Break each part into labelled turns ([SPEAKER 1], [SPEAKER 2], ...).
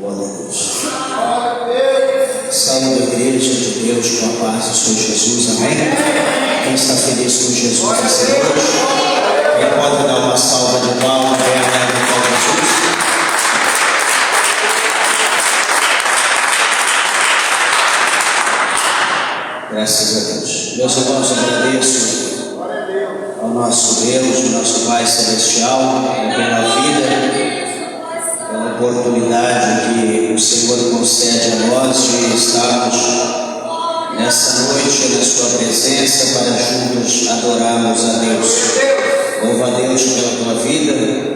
[SPEAKER 1] Glória a Deus. Saúde a igreja de Deus com a paz do Senhor Jesus, amém? Quem está feliz com Jesus nessa noite, quem pode dar uma salva de palmas bem alegre para Jesus? Graças a Deus. Meus irmãos, agradeço ao nosso Deus, ao nosso Pai Celestial, pela vida, pela oportunidade que o Senhor concede a nós de estarmos nessa noite na sua presença para juntos adorarmos a Deus. Louva a Deus pela tua vida.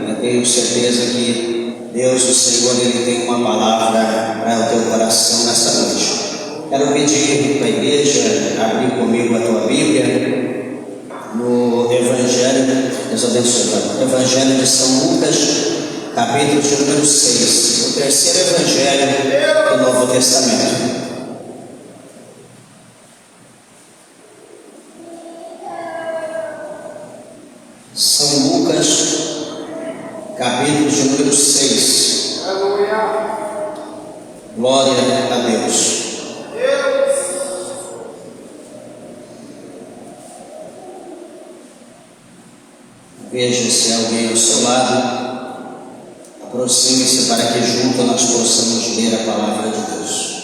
[SPEAKER 1] Eu tenho certeza que Deus, o Senhor, Ele tem uma palavra para o teu coração nessa noite. Quero pedir para a igreja abrir comigo a tua Bíblia no Evangelho, Deus abençoe, Evangelho de São Lucas, capítulo de número 6, o terceiro Evangelho do Novo Testamento. São Lucas, capítulo de número 6. Glória a Deus. Veja se alguém ao seu lado, aproxime-se para que juntos nós possamos ler a palavra de Deus.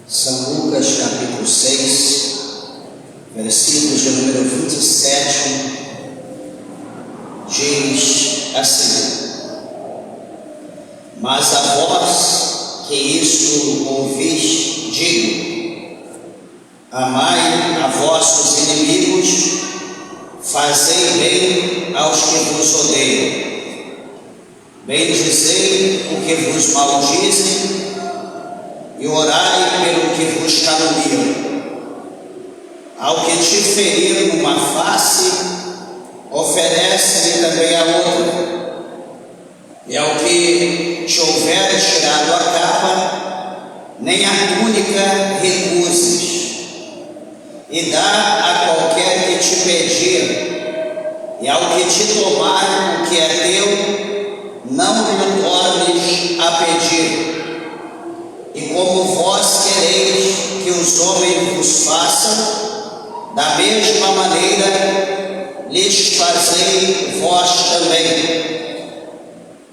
[SPEAKER 1] São Lucas capítulo 6, versículos de número 27, diz assim: mas a vós que isto ouvis, digo: amai a vossos inimigos, fazei bem aos que vos odeiam, bendizei o que vos maldizem, e orai pelo que vos caluniam. Ao que te ferir numa face, oferece-lhe também a outra. E ao que te houver tirado a capa, nem a túnica recuses. E dá a qualquer que te pedir, e ao que te tomar o que é teu, não lhe tornes a pedir. E como vós quereis que os homens vos façam, da mesma maneira lhes fazei vós também.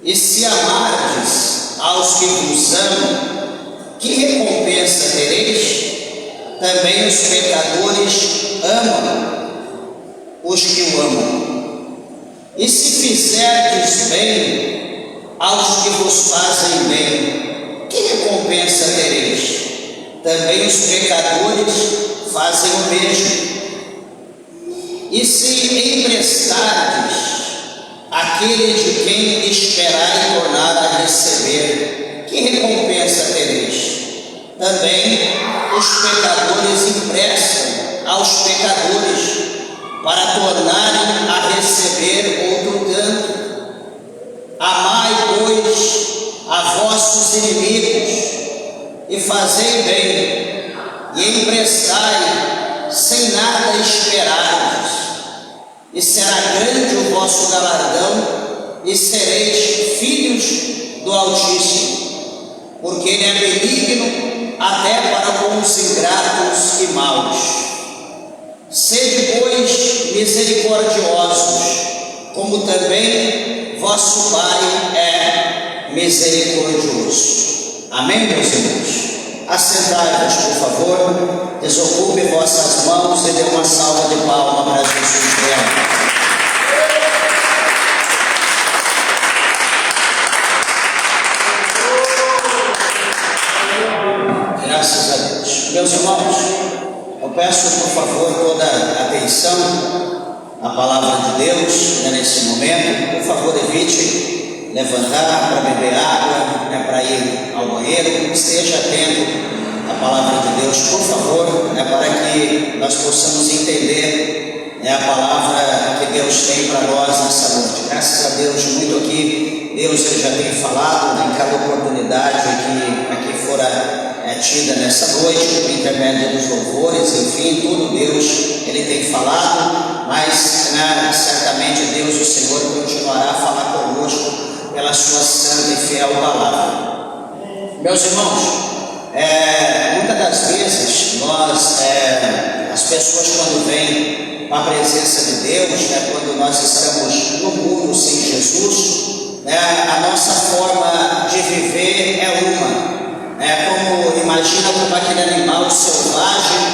[SPEAKER 1] E se amardes aos que vos amam, que recompensa tereis? Também os pecadores amam os que o amam. E se fizerdes bem aos que vos fazem bem, que recompensa tereis? Também os pecadores fazem o mesmo. E se emprestardes aquele de quem esperai tornar a receber, que recompensa tereis? Também os pecadores emprestam aos pecadores, para tornarem a receber outro tanto. Amai, pois, a vossos inimigos, e fazei bem, e emprestai, sem nada esperardes, e será grande o vosso galardão, e sereis filhos do Altíssimo, porque Ele é benigno até para com os ingratos e maus. Sede, pois, misericordiosos, como também vosso Pai é misericordioso. Amém, meus irmãos? Assentai-vos, por favor, desocupe vossas mãos e dê uma salva de palmas para Jesus mesmo. Graças a Deus. Meus irmãos, eu peço, por favor, toda a atenção à palavra de Deus nesse momento. Por favor, evite levantar para beber água, para ir ao banheiro. Esteja atento à palavra de Deus, por favor, para que nós possamos entender a palavra que Deus tem para nós nessa noite. Graças a Deus, muito aqui, Deus Ele já tem falado em cada oportunidade que fora tida nessa noite, por intermédio dos louvores, enfim, tudo Deus Ele tem falado, mas Senhor continuará a falar conosco pela sua santa e fiel palavra. Meus irmãos, muitas das vezes as pessoas quando vêm para a presença de Deus, quando nós estamos no mundo sem Jesus, a nossa forma de viver é uma. Imagina como aquele animal selvagem,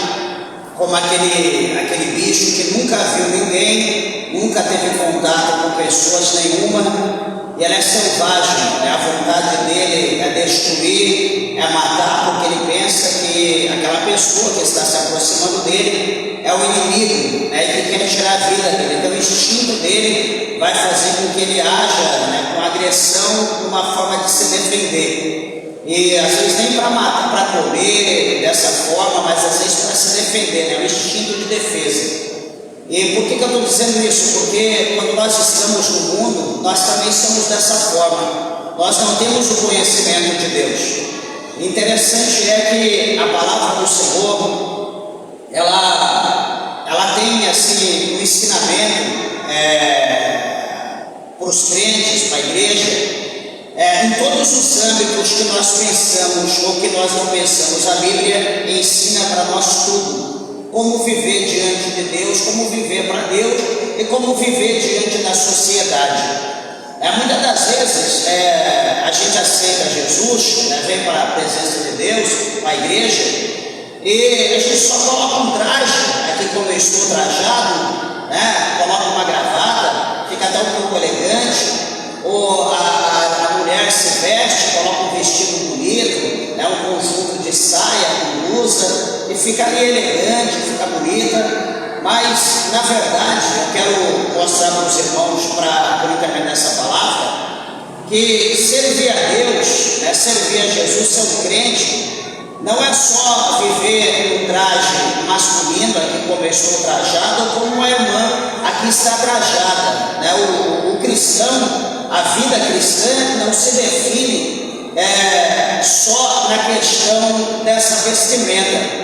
[SPEAKER 1] como aquele bicho que nunca viu ninguém, nunca teve contato com pessoas nenhuma, e ele é selvagem, a vontade dele é destruir, é matar, porque ele pensa que aquela pessoa que está se aproximando dele é o inimigo, e que quer tirar a vida dele. Então o instinto dele vai fazer com que ele haja com agressão, uma forma de se defender. E às vezes nem para matar, para comer dessa forma, mas às vezes para se defender, o instinto de defesa. E por que eu estou dizendo isso? Porque quando nós estamos no mundo, nós também somos dessa forma. Nós não temos o conhecimento de Deus. Interessante é que a palavra do Senhor, ela tem assim um ensinamento para os crentes, para a igreja. Em todos os âmbitos que nós pensamos ou que nós não pensamos, a Bíblia ensina para nós tudo: como viver diante de Deus, como viver para Deus e como viver diante da sociedade. Muitas das vezes a gente aceita Jesus, vem para a presença de Deus, para a igreja, e a gente só coloca um traje, aqui como eu estou trajado, coloca uma gravata, fica até um pouco elegante, ou a mulher se veste, coloca um vestido bonito, um conjunto de saia com blusa, e fica ali elegante, fica bonita. Mas na verdade eu quero mostrar para os irmãos, por intermédio dessa palavra, que servir a Deus, servir a Jesus, ser um crente, não é só viver um traje masculino, aqui como eu estou trajado, ou como uma irmã aqui está trajada. O cristão, a vida cristã não se define só na questão dessa vestimenta.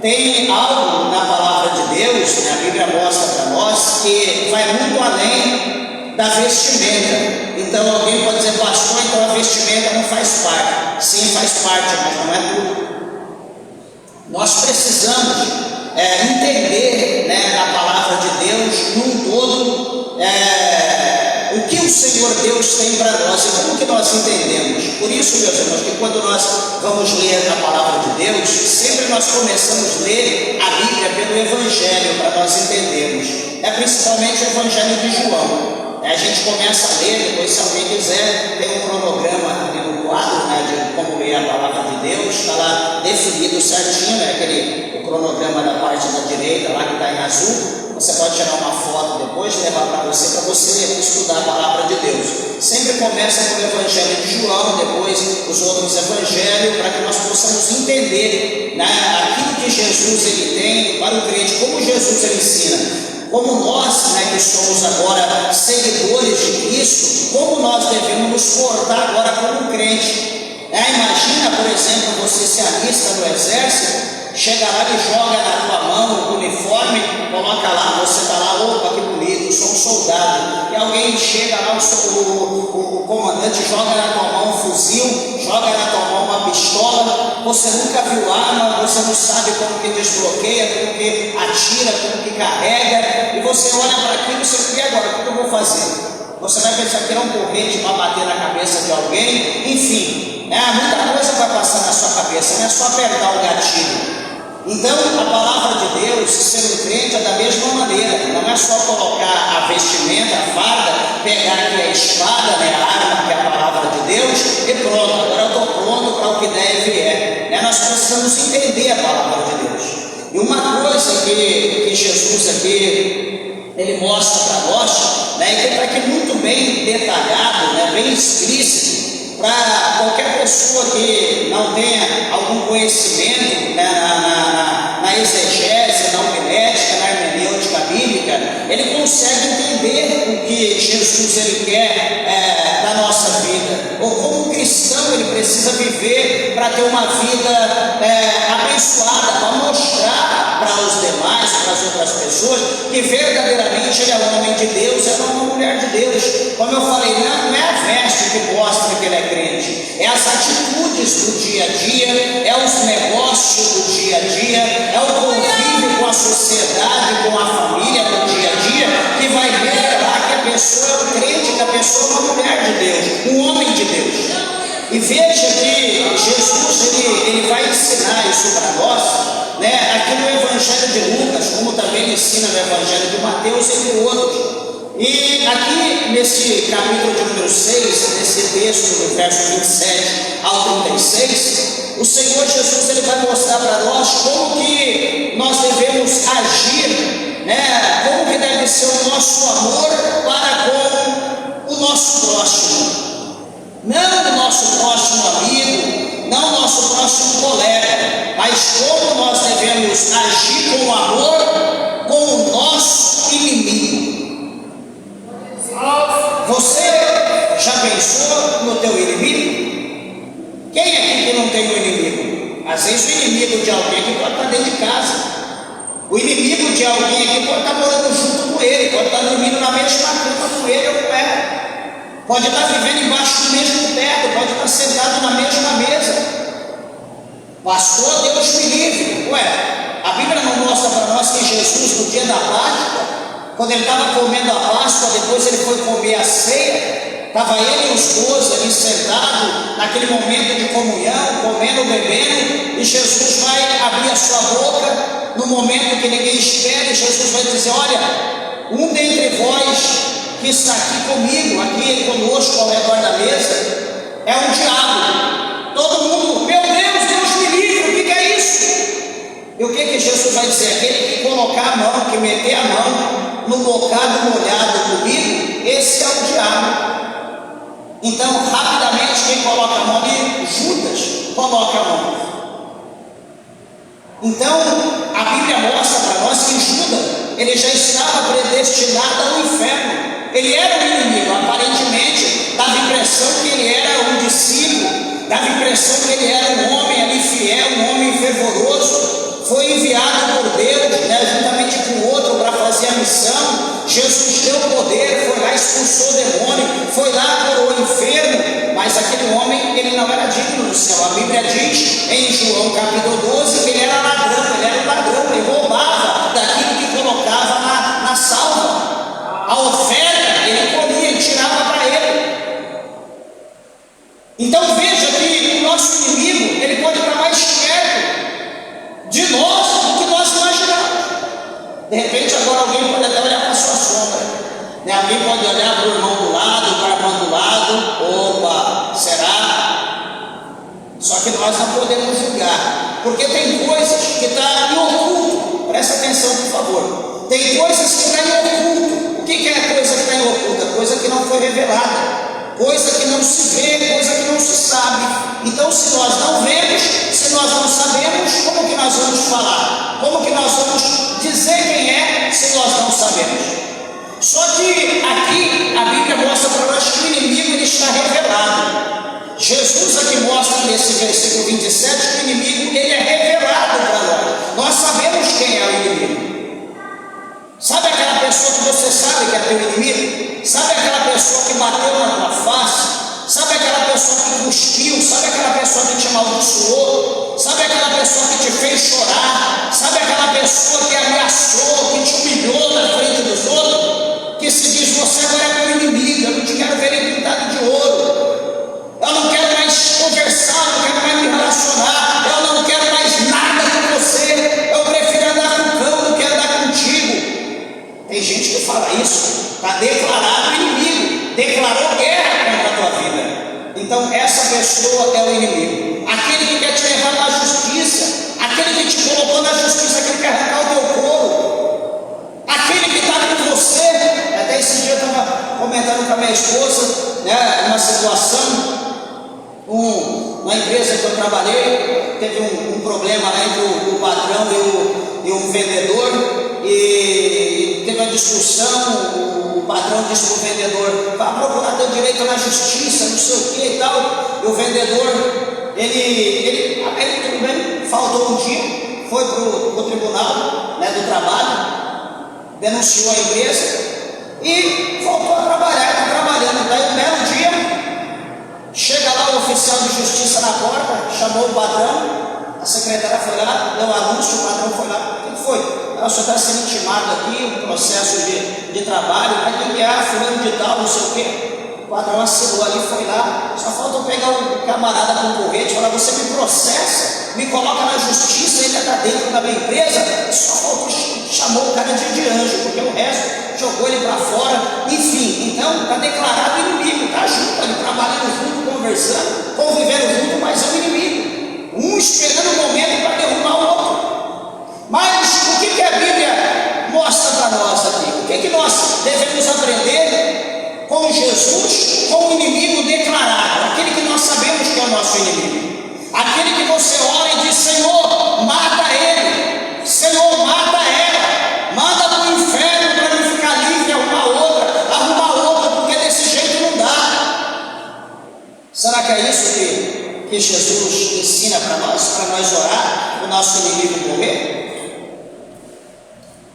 [SPEAKER 1] Tem algo na palavra de Deus, a Bíblia mostra para nós, que vai muito além da vestimenta. Então alguém pode dizer: pastor, então a vestimenta não faz parte. Sim, faz parte, mas não é tudo. Nós precisamos entender a palavra de Deus num todo, o que o Senhor Deus tem para nós e como que nós entendemos. Por isso, meus irmãos, que quando nós vamos ler a palavra de Deus, sempre nós começamos a ler a Bíblia pelo Evangelho, para nós entendermos. Principalmente o Evangelho de João. A gente começa a ler, depois se alguém quiser, tem um cronograma aqui no quadro, de como ler a palavra de Deus, está lá definido certinho, o cronograma da parte da direita, lá que está em azul. Você pode tirar uma foto depois, levar para você estudar a palavra de Deus. Sempre começa com o Evangelho de João, depois os outros evangelhos, para que nós possamos entender aquilo que Jesus ele tem para o crente, como Jesus ele ensina. Como nós, que somos agora seguidores de Cristo, como nós devemos nos portar agora como crente. Imagina, por exemplo, você se alista no exército, chega lá e joga na tua mão o uniforme, coloca lá, você está lá: opa, que bonito, sou um soldado. E alguém chega lá, o comandante joga na tua mão um fuzil, joga na tua mão uma pistola, você nunca viu arma, você não sabe como que desbloqueia, como que atira, como que carrega, e você olha para aquilo e você: e agora, o que eu vou fazer? Você vai pensar que é um porrete para bater na cabeça de alguém, enfim, muita coisa vai passar na sua cabeça, não é só apertar o gatilho. Então a palavra de Deus, ser um crente é da mesma maneira, não é só colocar a vestimenta, a farda, pegar aqui a espada, a arma que é a palavra de Deus, e pronto, agora eu estou pronto para o que deve e é. Nós precisamos entender a palavra de Deus. E uma coisa que Jesus aqui ele mostra para nós, que está aqui muito bem detalhado, bem explícito, para qualquer pessoa que não tenha algum conhecimento na exegese, na homilética, na hermenêutica bíblica, ele consegue entender o que Jesus ele quer da nossa vida, ou como cristão ele precisa viver para ter uma vida abençoada, para mostrar para os demais, para as outras pessoas, que verdadeiramente ele é um homem de Deus, é uma mulher mulher de Deus. Como eu falei, não é a veste que mostra que ele é crente, é as atitudes do dia a dia, é os negócios do dia a dia, é o convívio com a sociedade, com a família do dia a dia, que vai revelar que a pessoa é um crente, que a pessoa é uma mulher de Deus, um homem de Deus. E veja que Jesus ele vai ensinar isso para nós, né, aqui no Evangelho de Lucas, como também ele ensina no Evangelho de Mateus, entre outros. E aqui nesse capítulo de número 6, nesse texto do verso 27 ao 36, o Senhor Jesus ele vai mostrar para nós como que nós devemos agir, né, como que deve ser o nosso amor para com o nosso próximo. Não o nosso próximo amigo, não o nosso próximo colega, mas como nós devemos agir com amor com o nosso inimigo. Você já pensou no teu inimigo? Quem aqui que não tem um inimigo? Às vezes o inimigo de alguém que pode estar dentro de casa. O inimigo de alguém aqui pode estar morando junto com ele, pode estar dormindo na mesma cama com ele ou com ela. Pode estar vivendo embaixo do mesmo teto, pode estar sentado na mesma mesa. Pastor, Deus me livre. Ué, a Bíblia não mostra para nós que Jesus, no dia da Páscoa, quando ele estava comendo a Páscoa, depois ele foi comer a ceia, estava ele e os 12 ali sentados, naquele momento de comunhão, comendo, bebendo, e Jesus vai abrir a sua boca, no momento que ninguém espera, e Jesus vai dizer: olha, um dentre vós que está aqui comigo, aqui conosco ao redor da mesa, é um diabo. Todo mundo, meu Deus, Deus me livre, o que é isso? E o que Jesus vai dizer? Aquele que colocar a mão, que meter a mão no bocado molhado comigo, esse é o diabo. Então, rapidamente, quem coloca a mão ali? Judas coloca a mão. Então, a Bíblia mostra para nós que Judas, ele já estava predestinado ao inferno. Ele era um inimigo, aparentemente dava a impressão que ele era um discípulo, dava a impressão que ele era um homem ali fiel, um homem fervoroso, foi enviado por Deus, né, juntamente com outro para fazer a missão. Jesus deu poder, foi lá, expulsou o demônio, foi lá, curou o enfermo, mas aquele homem, ele não era digno do céu. A Bíblia diz em João capítulo 12 que ele era ladrão, ele roubava daquilo que colocava na salva. A oferta ele comia, ele tirava para ele. Então veja que o nosso inimigo, ele pode estar mais perto de nós do que nós imaginamos. De repente agora alguém pode até olhar para a sua sombra, né? Alguém pode olhar para o irmão do lado, para a irmã do lado. Opa, será? Só que nós não podemos julgar, porque tem coisas que estão em oculto. Presta atenção, por favor. Tem coisas que estão em oculto. O que é a coisa que está em oculta? Coisa que não foi revelada, coisa que não se vê, coisa que não se sabe. Então, se nós não vemos, se nós não sabemos, como que nós vamos falar? Como que nós vamos dizer quem é, se nós não sabemos? Só que aqui a Bíblia mostra para nós que o inimigo ele está revelado. Jesus aqui mostra nesse versículo 27 que o inimigo ele é revelado para nós. Nós sabemos quem é o inimigo. Sabe aquela pessoa que você sabe que é teu inimigo? Sabe aquela pessoa que bateu na tua face? Sabe aquela pessoa que cuspiu? Sabe aquela pessoa que te amaldiçoou? Sabe aquela pessoa que te fez chorar? Sabe aquela pessoa que ameaçou, que te humilhou na frente dos outros? Que se diz: você agora é meu inimigo, eu não te quero ver nem pintado de ouro, eu não quero mais conversar, eu não quero mais me relacionar, eu não quero mais nada com você, eu prefiro andar com o cão do que andar contigo. Tem gente que fala isso, está declarado inimigo, declarou guerra contra a tua vida. Então essa pessoa é o inimigo, aquele que quer te levar na justiça, aquele que te colocou na justiça, aquele que quer arrancar o teu couro, aquele que está com você. Até esse dia eu estava comentando com a minha esposa, né, uma situação, uma empresa que eu trabalhei, teve um problema lá entre o patrão e o vendedor, e teve uma discussão. O patrão disse para o vendedor: vá procurar teu direito na justiça, não sei o que e tal. E o vendedor, ele tudo bem, faltou um dia, foi para o tribunal, né, do trabalho, denunciou a empresa, e voltou a trabalhar, está trabalhando. Daí um belo dia, chega lá o oficial de justiça na porta, chamou o patrão, a secretária foi lá, deu anúncio, o patrão foi lá. O que foi? O senhor está sendo intimado aqui, um processo de trabalho, para quem é fulano de tal, não sei o quê. O patrão assinou ali, foi lá, só falta eu pegar o camarada concorrente, falar, você me processa, me coloca na justiça, ele está dentro da minha empresa, só faltou, chamou o cara de anjo, porque o resto jogou ele para fora, enfim, então está declarado inimigo, está junto ali, trabalhando junto, conversando, convivendo junto, mas é um inimigo, um esperando o momento para derrubar o outro. Mas o que a Bíblia mostra para nós aqui? O que nós devemos aprender com Jesus, com o inimigo declarado, aquele que nós sabemos que é o nosso inimigo, aquele que você ora e diz, Senhor, mata ele, Senhor, mata ela, manda para o inferno para ele ficar livre, arrumar outra, porque desse jeito não dá. Será que é isso que Jesus ensina para nós orar, o nosso inimigo morrer?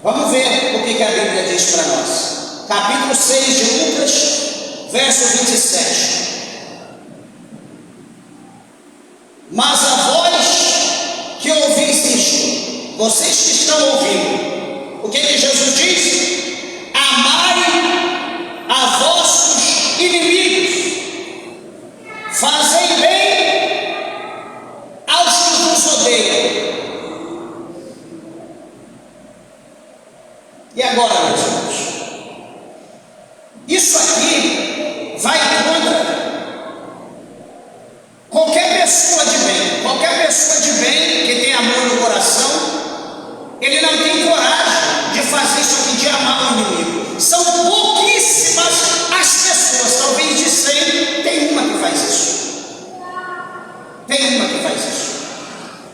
[SPEAKER 1] Vamos ver o que a Bíblia diz para nós. Capítulo 6 de Lucas, verso 27. Mas a vós que ouvis isto, vocês que estão ouvindo, o que Jesus diz? Amai a vossos inimigos, fazei bem aos que vos odeiam. E agora, meus irmãos? Isso aqui vai contra qualquer pessoa de bem que tem amor no coração. Ele não tem coragem de fazer isso aqui, de amar o inimigo. São pouquíssimas as pessoas, talvez de 100, tem uma que faz isso.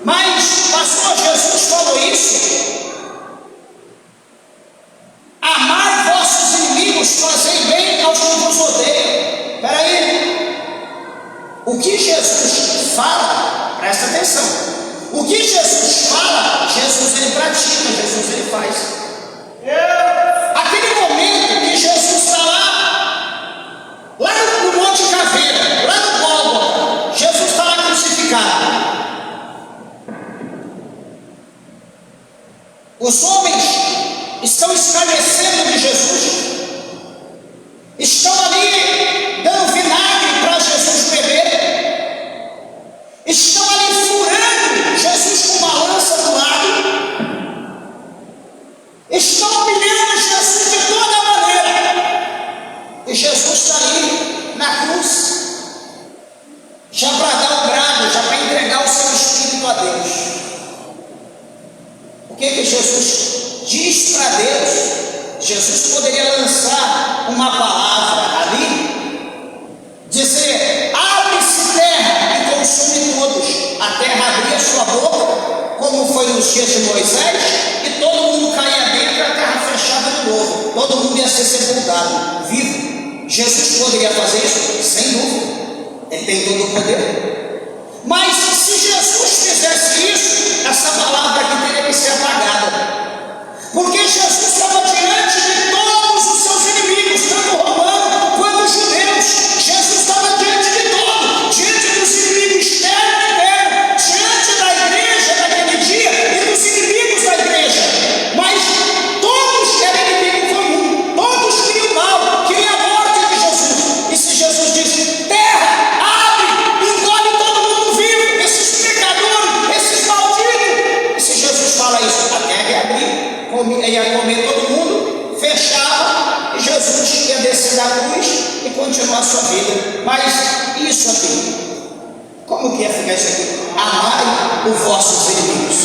[SPEAKER 1] Mas o pastor Jesus falou isso. Amai vossos inimigos, fazei bem aos que vos odeiam. Espera aí. O que Jesus fala, presta atenção. O que Jesus fala, Jesus ele pratica, Jesus ele faz. Aquele momento que Jesus está lá no Monte Caveira, lá no Gólgota, Jesus está lá crucificado. Os homens estão escarnecendo de Jesus, estão ali dando vinagre para Jesus beber, estão ali furando Jesus com uma lança do lado, estão humilhando Jesus de toda maneira, e Jesus está ali na cruz, já para dar um brado, já para entregar o seu espírito a Deus. O que Jesus diz para Deus? Jesus poderia lançar uma palavra ali, dizer, abre-se terra e consome todos. A terra abria sua boca, como foi nos dias de Moisés, e todo mundo caía dentro e a terra fechava de novo, todo mundo ia ser sepultado, vivo. Jesus poderia fazer isso? Sem dúvida, ele tem todo o poder. Mas se Jesus fizesse isso, essa palavra aqui teria que ser apagada. Porque Jesus estava diante de todos os seus inimigos, tanto romanos quanto judeus. Jesus estava diante de todos, diante dos inimigos externos e internos, diante da igreja daquele dia e dos inimigos da igreja. Mas todos eram inimigo comum, todos queriam mal, queriam a morte de Jesus. E se Jesus disse, terra, abre, engole todo mundo vivo, esses pecadores, esses malditos. E se Jesus fala isso, a terra ia abrir, ia comer todo mundo, fechava, e Jesus ia descer da cruz e continuar a sua vida. Mas isso aqui, como que ia ficar isso aqui? Amai os vossos inimigos.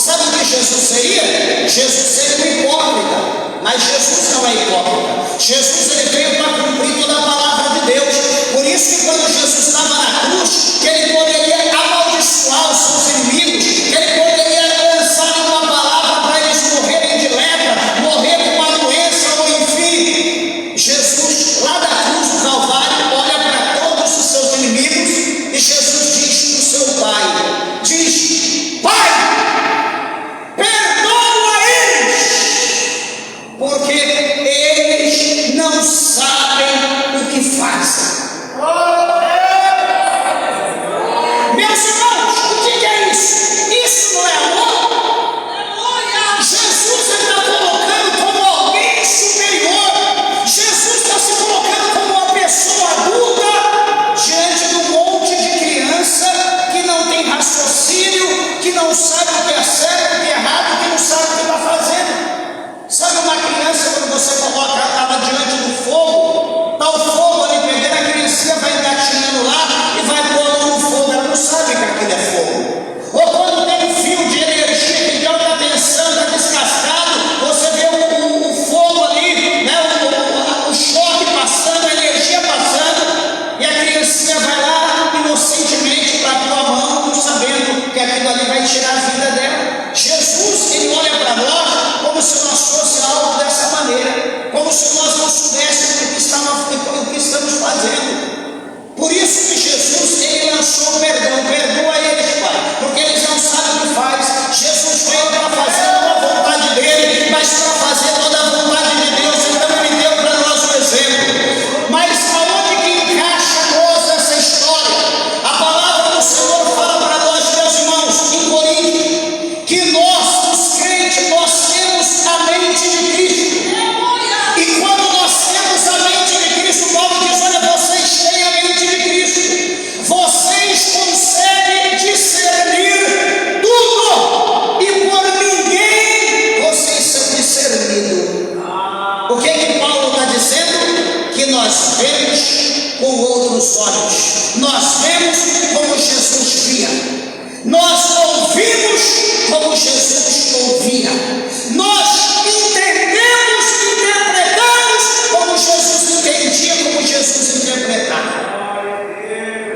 [SPEAKER 1] Sabe o que Jesus seria? Jesus seria um hipócrita, mas Jesus não é hipócrita. Jesus ele veio para cumprir toda a palavra de Deus. Por isso que quando Jesus estava na cruz, que ele poderia amaldiçoar os seus inimigos, que ele poderia lançar uma palavra para eles morrerem de lepra, morrer com uma doença ou enfim. Jesus lá da cruz do Calvário olha para todos os seus inimigos e Jesus diz para o seu Pai, diz, Pai, perdoa eles, porque eles nós vemos com outros olhos, nós vemos como Jesus via, nós ouvimos como Jesus ouvia, nós entendemos, interpretamos como Jesus entendia, como Jesus interpretava.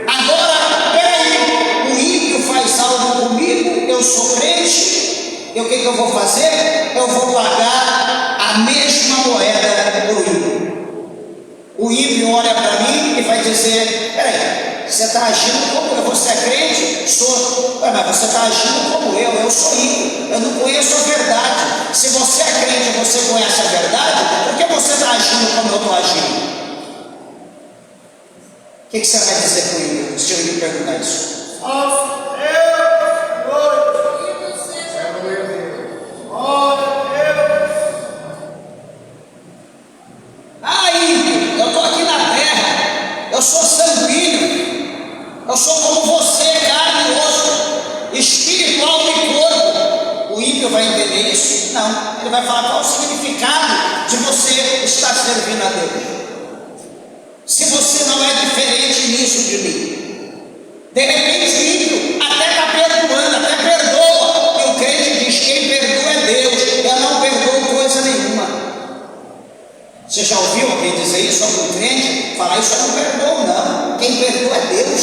[SPEAKER 1] Agora, peraí, o ímpio faz algo comigo, eu sou crente, e o que eu vou fazer? Eu vou pagar a mesma moeda do ímpio. O ímpio olha para mim e vai dizer: peraí, você está agindo como eu, você é crente? Sou. Mas você está agindo como eu sou ímpio, eu não conheço a verdade. Se você é crente e você conhece a verdade, por que você está agindo como eu estou agindo? O que você vai dizer com o ímpio, se eu lhe perguntar isso? Ímpio, eu estou aqui na terra, eu sou sanguíneo, eu sou como você, carne e osso, espiritual e corpo. O ímpio vai entender isso? Não, ele vai falar: qual o significado de você estar servindo a Deus, se você não é diferente nisso de mim? De repente o ímpio até está perdoando, até perdoa, e o crente diz: quem perdoa é Deus, eu não perdoo coisa nenhuma. Você já ouviu alguém dizer isso? Algum crente falar: isso eu não perdoo, não, quem perdoa é Deus?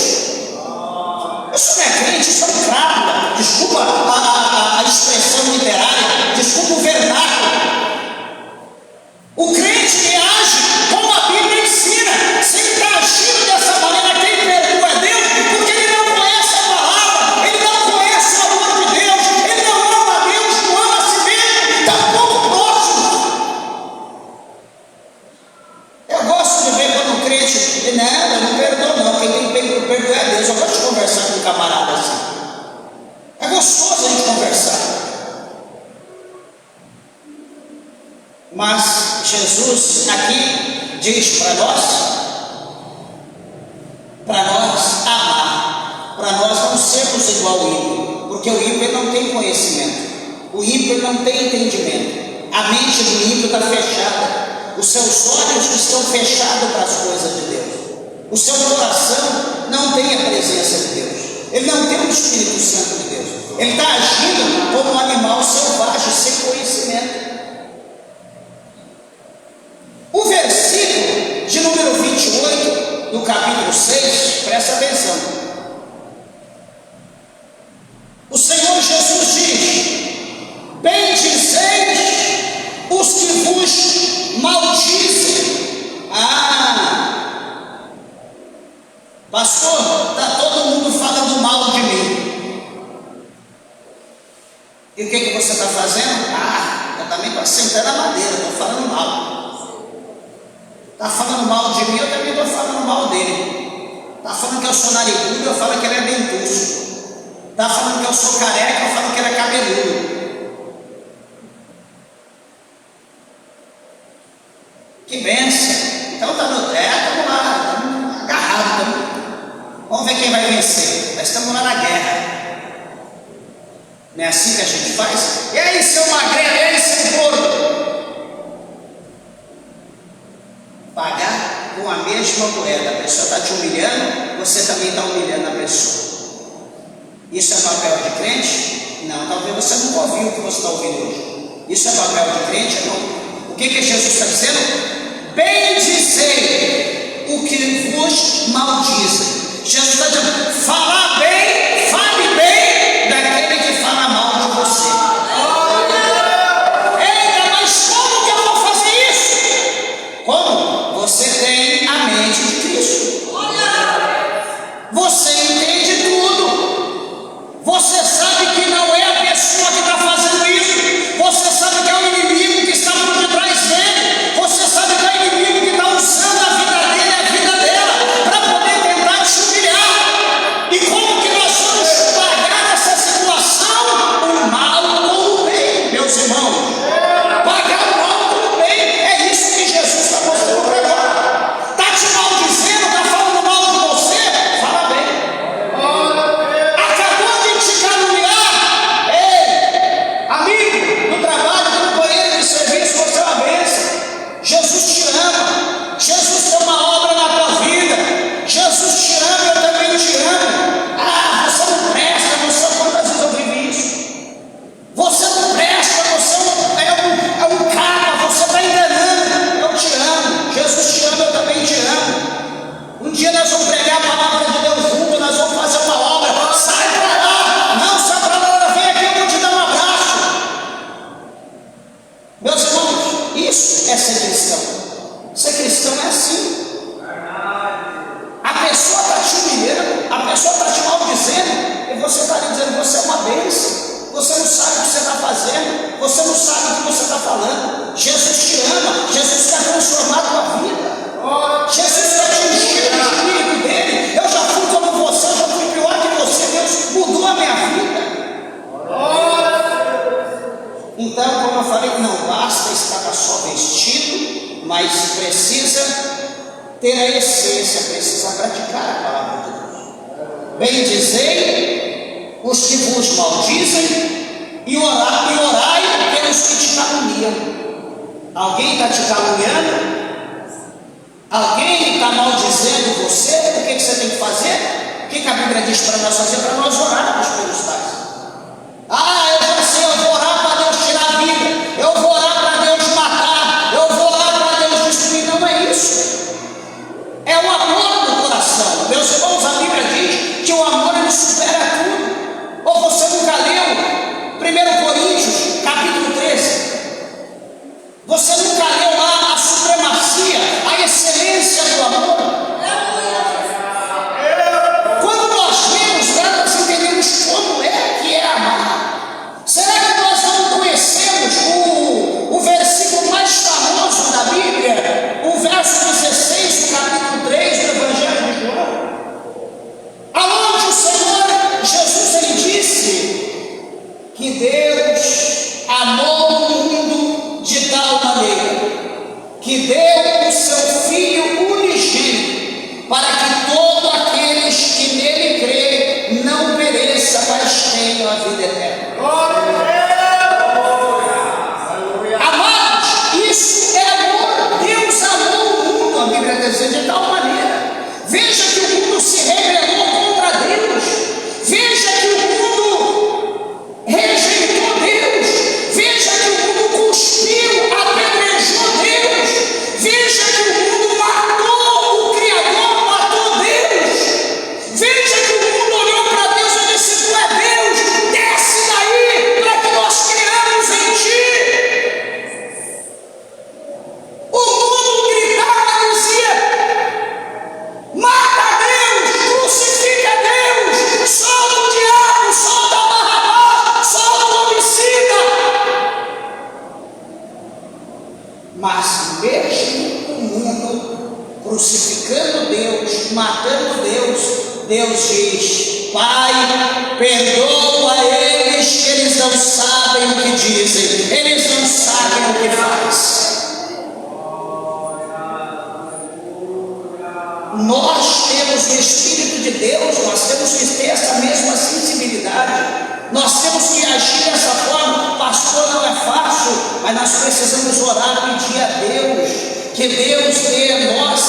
[SPEAKER 1] Isso não é crente, isso é um crápula. Desculpa a expressão literária, desculpa o vernáculo. O crente que age como a Bíblia ensina, se ele está agindo dessa maneira, quem perdoa é Deus, porque ele não conhece a palavra, ele não conhece o amor de Deus, ele não ama a Deus, não ama a si mesmo, tampouco o próximo. Eu gosto de ver quando um crente diz: não, eu não perdoo não, quem tem que perdoar é Deus. Eu gosto de conversar com um camarada assim. É gostoso a gente conversar. Mas Jesus aqui diz para nós amar, para nós não sermos igual ao ímpio, porque o ímpio não tem conhecimento, o ímpio não tem entendimento, a mente do ímpio está fechada, os seus olhos estão fechados para as coisas de Deus, o seu coração não tem a presença de Deus, ele não tem o Espírito Santo de Deus, ele está agindo como um animal selvagem, sem conhecimento. O versículo de número 28 do capítulo 6, presta atenção. O Senhor Jesus diz: bendizeis os que vos maldizem. Pastor, está todo mundo falando mal de mim. E o que você está fazendo? Eu também estou assentando a madeira, estou falando mal. Está falando mal de mim, eu também estou falando mal dele. Está falando que eu sou narigudo, eu falo que ele é dentuço. Está falando que eu sou careca, eu falo que ele é cabeludo. Que benção. Então estamos lá, estamos agarrados. Vamos ver quem vai vencer. Nós estamos lá na guerra. Não é assim que a gente faz? E aí, seu magrelo, e aí, seu gordo? Pagar com a mesma moeda. A pessoa está te humilhando, você também está humilhando a pessoa. Isso é papel de crente? Não, talvez você nunca ouviu o que você está ouvindo hoje. Isso é papel de crente? Não. O que Jesus está dizendo? Bendizei o que vos maldiz. Jesus está dizendo: fala bem, fale bem daquele que fala mal de você. Eita, mas como que eu vou fazer isso? Como? Você tem a mente de Cristo. Você entende tudo. Você sabe que não é a pessoa que está fazendo isso. Você sabe que é o inimigo que está por detrás dele. Você sabe que é o inimigo que está usando a vida dele e a vida dela para poder tentar te humilhar. E como é ser cristão. Ser cristão é assim. A pessoa está te humilhando, a pessoa está te maldizendo, e você está lhe dizendo: você é uma bênção. Você não sabe o que você está fazendo, você não sabe o que você está falando. Jesus te ama, Jesus quer transformar a tua vida, Jesus quer te encher do Espírito dele. Eu já fui como você, eu já fui pior que você, Deus mudou a minha vida. Então, como eu falei, não basta estar só vestido, mas precisa ter a essência, precisa praticar a palavra de Deus. Bendizei os que vos maldizem e orai pelos que te caluniam. Alguém está te caluniando? Alguém está maldizendo você? O que você tem que fazer? O que a Bíblia diz para nós fazer? Para nós orarmos pelos tais. Eu já sei, eu vou orar para Deus tirar a vida, eu vou orar para Deus matar, eu vou orar para Deus destruir. Não é isso. É o amor do coração. Meus irmãos, a Bíblia diz que o amor ele supera tudo. Ou você nunca leu 1 Coríntios capítulo 13? Você nunca leu lá a supremacia, a excelência do amor? Quando nós lemos lá, nós entendemos como é que é amar. Será que nós não conhecemos o versículo mais famoso da Bíblia? O verso 16 do capítulo 3 do Evangelho de João, aonde o Senhor Jesus ele disse que Deus amou o mundo de tal maneira que deu o seu Filho unigênito, para que todos aqueles que nele creem não pereçam, mas tenham a vida eterna. Amados, isso é amor. Deus amou o mundo, a Bíblia diz, de tal maneira. Veja que o mundo se rebelou contra Deus. Veja que o mundo rejeitou Deus. Veja que o mundo cuspiu, apedrejou Deus. Veja que o mundo matou o Criador, matou Deus. Veja que o mundo olhou para Deus e disse: tu é Deus, desce daí para que nós criamos em ti. O mundo gritava, dizia: mata Deus, crucifica Deus, solta o diabo, solta Barrabás, solta o homicida. Mas mesmo o mundo crucificando Deus, matando Deus, Deus diz: Pai, perdoa eles, que eles não sabem o que dizem, eles não sabem o que fazem. Nós temos o Espírito de Deus, nós temos que ter essa mesma sensibilidade. Nós temos que agir dessa forma. Pastor, não é fácil, mas nós precisamos orar, pedir a Deus, que Deus dê a nós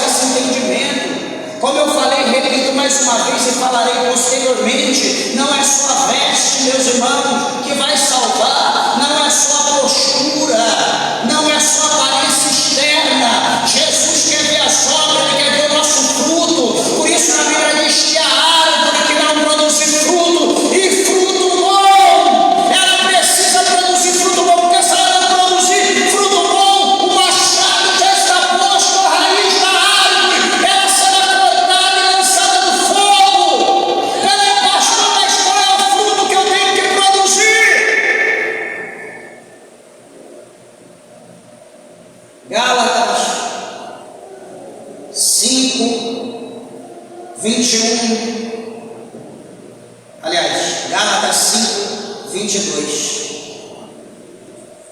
[SPEAKER 1] esse entendimento. Como eu falei, repito mais uma vez e falarei posteriormente, não é só a veste, meus irmãos, que vai salvar, não é só a postura, não é só a aparência externa. Jesus quer ver a sobra, Ele quer ver o nosso fruto. Por isso na Bíblia diz que a árvore que não produz fruto, e fruto bom, ela precisa produzir fruto bom, porque se ela não produzir fruto bom, o machado já está posto à raiz da árvore, ela será cortada e lançada no fogo. Peraí, pastor, mas qual é o fruto que eu tenho que produzir? Gálatas 5, 21. Aliás, Gálatas 5, 22.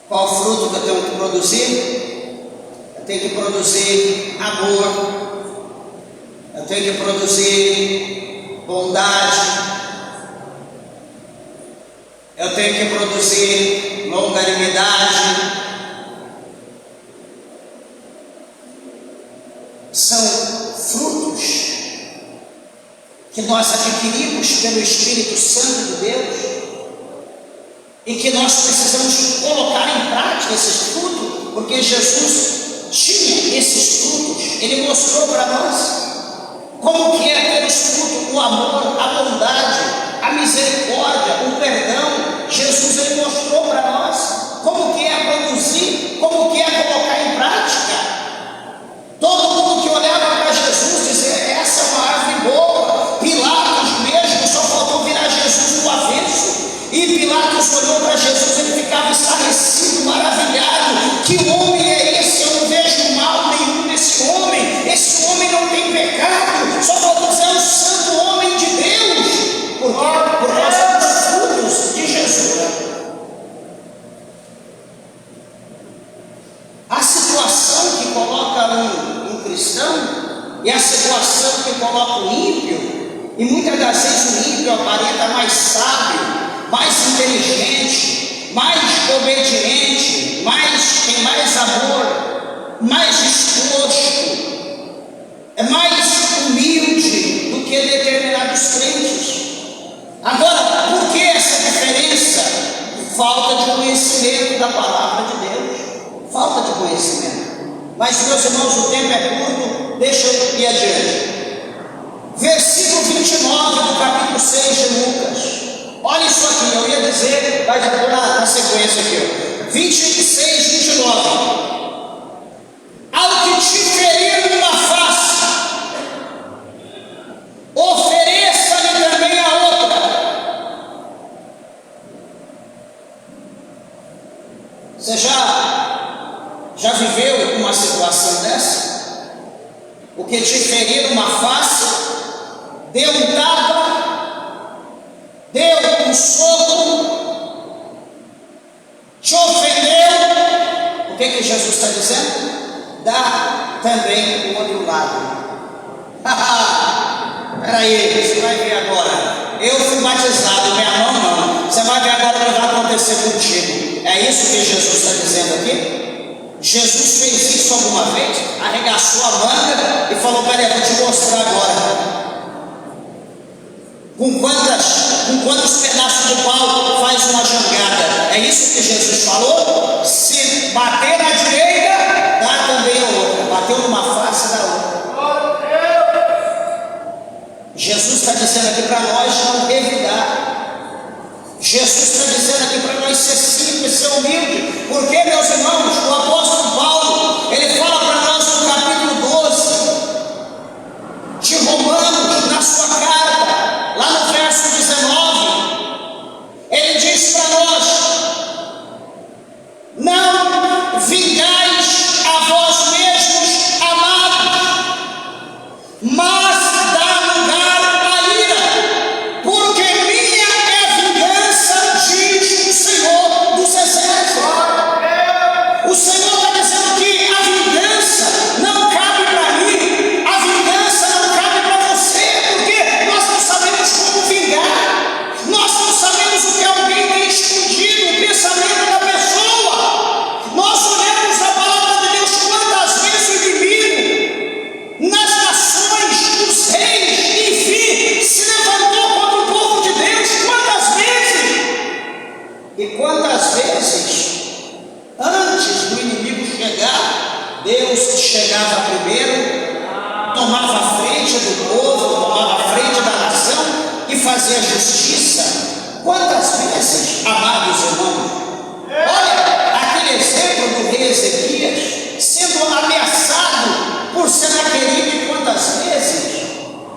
[SPEAKER 1] Qual fruto que eu tenho que produzir? Eu tenho que produzir amor, eu tenho que produzir bondade, eu tenho que produzir longanimidade. São frutos que nós adquirimos pelo Espírito Santo de Deus e que nós precisamos colocar em prática esses frutos, porque Jesus tinha esses frutos. Ele mostrou para nós como que é aqueles frutos: o amor, a bondade, a misericórdia, o perdão. Jesus ele mostrou para nós como que é produzir, como que é coloca um cristão e a situação que coloca o ímpio, e muitas das vezes o ímpio aparenta mais sábio, mais inteligente, mais obediente, tem mais amor, mais disposto, é mais humilde do que determinados crentes. Agora, por que essa diferença? Falta de conhecimento da palavra de Deus, falta de conhecimento. Mas, meus irmãos, o tempo é curto, deixa eu ir adiante. Versículo 29 do capítulo 6 de Lucas. Olha isso aqui, eu ia dizer, mas já estou na sequência aqui, ó. 26, 29. Ao que te ferir numa face, ofereça-lhe também a outra. Você já viveu uma situação dessa? O que te ferir numa face, deu um tapa, deu um soco, te ofendeu. O que Jesus está dizendo? Dá também o outro lado. Peraí, você vai ver agora. Eu fui batizado, minha mão não. Você vai ver agora o que vai acontecer contigo. É isso que Jesus está dizendo aqui? Jesus fez isso alguma vez? Arregaçou a manga e falou: peraí, eu vou te mostrar agora. Com quantos pedaços de pau faz uma jangada? É isso que Jesus falou? Se bater na direita, dá também a outra. Bateu numa face, dá outra. Jesus está dizendo aqui para nós não revidar. Jesus está dizendo aqui para nós ser simples, ser humilde. Porque, meus irmãos, o apóstolo Paulo, ele fala para nós no capítulo 12 de Romanos, na sua carta, lá no verso 19, ele diz para nós: não vingais a vós mesmos, amados, mas dá lugar à ira, porque minha é a vingança, diz o Senhor dos Exércitos. O Senhor está dizendo que a vingança não cabe para mim, a vingança não cabe para você, porque nós não sabemos como vingar, nós não sabemos o que alguém tem escondido, o pensamento da pessoa. Nós olhamos na palavra de Deus quantas vezes o inimigo, nas nações, os reis, enfim, se levantou contra o povo de Deus, quantas vezes? E quantas vezes, antes do inimigo chegar, Deus chegava primeiro, tomava a frente do povo, tomava a frente da nação e fazia justiça. Quantas vezes, amados irmãos? Olha, aquele exemplo do rei Ezequias sendo ameaçado por Senaqueribe, quantas vezes?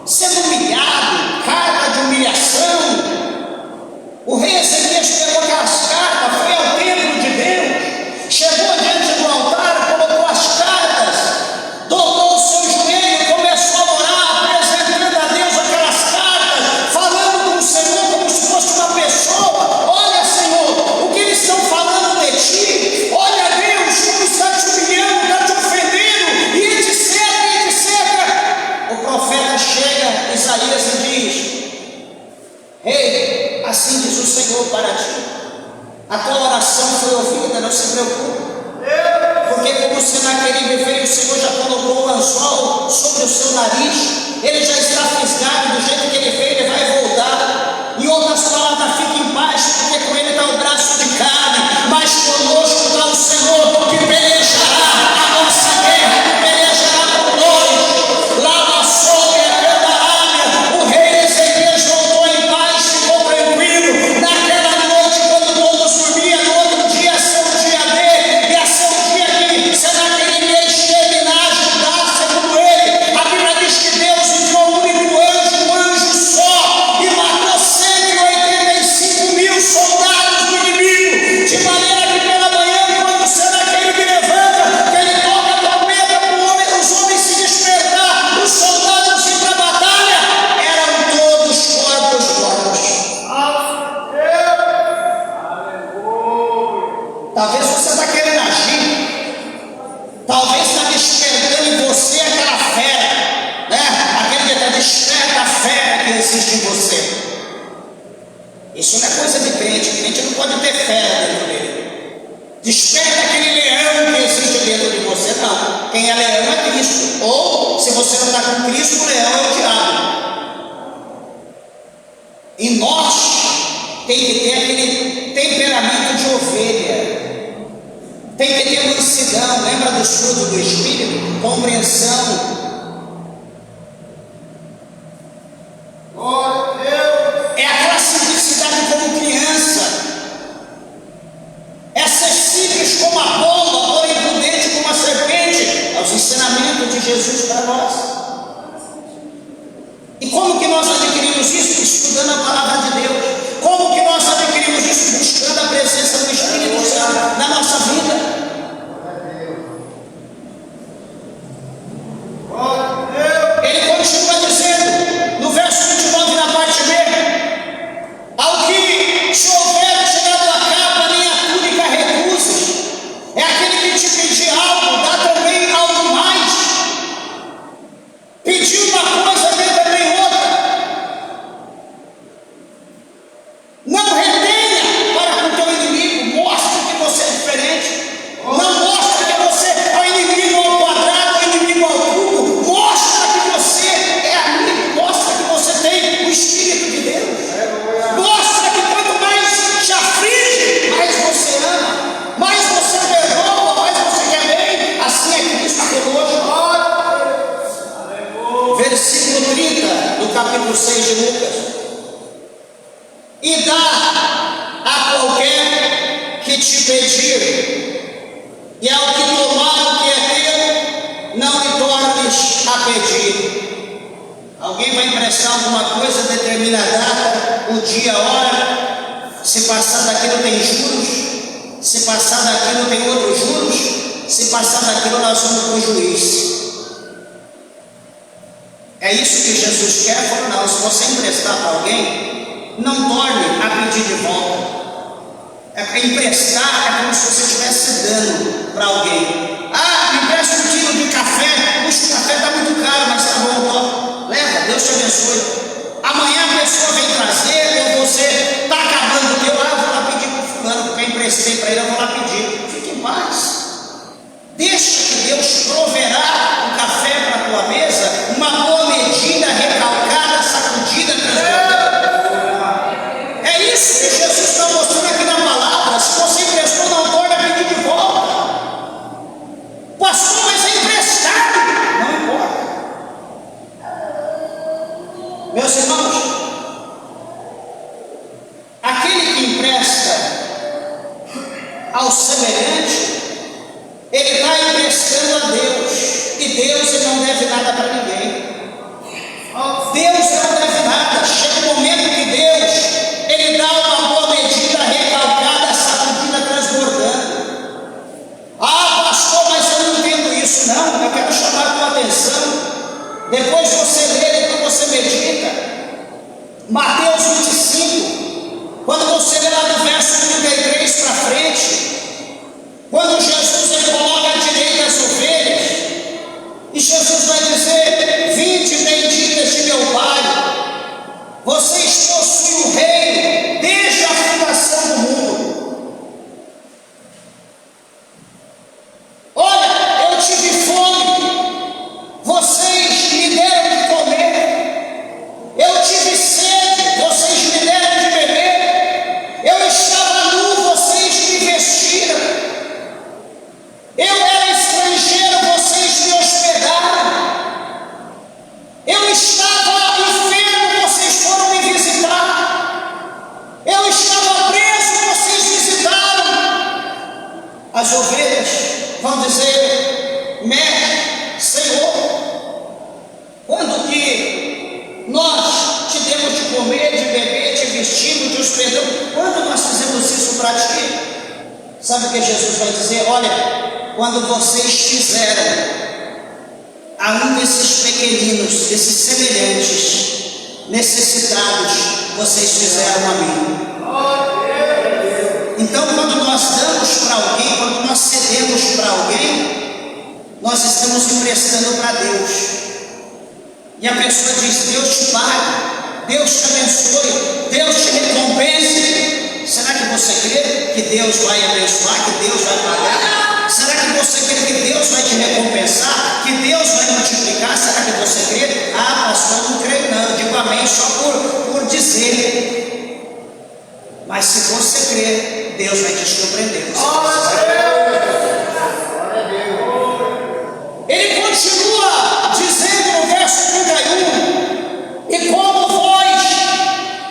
[SPEAKER 1] Sendo humilhado, carta de humilhação. O rei Ezequias pegou aquelas cartas, foi ao templo de Deus, chegou diante do altar, colocou as cartas, dobrou o seu joelho, começou a orar, apresentando a Deus aquelas cartas, falando com o Senhor como se fosse uma pessoa. Olha, Senhor, o que eles estão falando de ti? Olha, Deus, como está te humilhando, está te ofendendo, e etc, etc. O profeta chega, Isaías, e diz: Ei, assim diz o Senhor para ti, a tua oração foi ouvida, não se preocupe, porque como Senaqueribe veio, o Senhor já colocou o anzol sobre o seu nariz, ele já está fisgado, do jeito que ele veio, ele vai voltar. Em outras palavras, fique em paz, porque com ele está o braço de carne, mas conosco está o Senhor, que pelejará a nossa guerra, que pelejará por nós. Lá na sombra e a Arábia, o rei Ezequias voltou em paz, ficou tranquilo. Naquela noite, quando todos dormiam, no outro dia, seu dia dele, e a seu dia que Senaqueribe exterminar Judá, segundo ele, a Bíblia diz que Deus enviou um único anjo, um anjo só, e matou 185 mil soldados do inimigo, de maneira que pela manhã, quando Senaqueribe levanta, que ele toca a trombeta para os homens se despertar, os soldados ir para a batalha, eram todos corpos mortos. Talvez você está querendo agir, talvez está despertando
[SPEAKER 2] que existe em você. Isso não é coisa de crente. Crente não pode ter fé dentro dele. Desperta aquele leão que existe dentro de você. Não. Quem é leão é Cristo. Ou, se você não está com Cristo, o leão é o diabo. E nós tem que ter aquele temperamento de ovelha. Tem que ter mansidão. Lembra dos frutos do Espírito? Compreensão. É aquela simplicidade como criança. É ser simples como a pomba, porém prudente como a serpente. É os ensinamentos de Jesus para nós. E como que nós adquirimos isso? Estudando a palavra de Deus. Como que nós adquirimos isso? Buscando a presença do Espírito Santo na nossa vida. Ele continua dizendo, no verso 29, na parte B: ao que se houver tirado a capa, nem a túnica recuses. É aquele que te pedir algo, dá também algo mais. Pediu uma coisa, dê também outra. Não retenha para com o teu inimigo. Mostre que você é diferente. Não mostre que você é o inimigo ao quadrado, o inimigo ao cubo. Mostra que você é amigo. Mostra que você tem o Espírito de Deus. Mostra que quanto mais te aflige, mais você ama, mais você perdoa, mais você quer bem. Assim é Cristo conosco. Versículo 30 do capítulo 6 de Lucas: e dá a qualquer que te pedir, e ao que tomar o que é teu, não lhe tornes a pedir. Alguém vai emprestar alguma coisa, determina a data, o dia, a hora. Se passar daquilo tem juros, se passar daquilo tem outros juros, se passar daquilo nós vamos para o juiz. É isso que Jesus quer? Falou, não, se você emprestar para alguém, não torne a pedir de volta. Emprestar é como se você estivesse dando para alguém. Ah, me empresta um quilo de café. Puxa, o café está muito caro, mas está bom, ó. Leva, Deus te abençoe. Amanhã a pessoa vem trazer, ou você está acabando o teu, eu vou lá pedir para o fulano, porque eu emprestei para ele, eu vou lá pedir. Fique em paz. Deixa que Deus proverá um café para a tua mesa, uma boa medida, recalcada, sacudida, transbordante. É isso que Jesus está mostrando aqui na palavra. Se você emprestou, não torna a pedir de volta. Pastor, mas é emprestado. Não importa. Meus irmãos, aquele que empresta ao semelhante, ele está emprestando a Deus. E Deus, ele não deve nada para ninguém. Deus não deve nada. Chega um momento que Deus, ele dá uma boa medida, recalcada, sacudida, transbordando. Ah, pastor, mas eu não entendo isso. Não, eu quero chamar a tua atenção. Depois você lê, depois você medita. Mateus 25, quando você lê lá do verso 33 para frente, quando Jesus ele coloca à direita as ovelhas, e Jesus vai dizer: vinde benditas de meu Pai, vocês possuem o reino desde a fundação do mundo. Olha, eu tive fome, vocês me deram de comer. Eu tive sede, vocês me deram de beber. Eu estava nu, vocês me vestiram. Eu era estrangeiro, vocês me hospedaram. Eu estava enfermo, vocês foram me visitar. Eu estava preso, vocês visitaram. As ovelhas vão dizer: mestre, Senhor, quando que nós te demos de comer, de beber, te vestimos, te hospedamos? Quando nós fizemos isso para ti? Sabe o que Jesus vai dizer? Olha, quando vocês fizeram a um desses pequeninos, desses semelhantes, necessitados, vocês fizeram a mim. Então, quando nós damos para alguém, quando nós cedemos para alguém, nós estamos emprestando para Deus. E a pessoa diz: Deus te paga. Deus te abençoe, Deus te recompense. Será que você crê que Deus vai abençoar, que Deus vai pagar? Será que você crê que Deus vai te recompensar, que Deus vai multiplicar? Será que você crê? Ah, pastor, não creio não, eu digo amém só por dizer. Mas se você crê, Deus vai te surpreender. Ele continua dizendo no verso 31: e como vós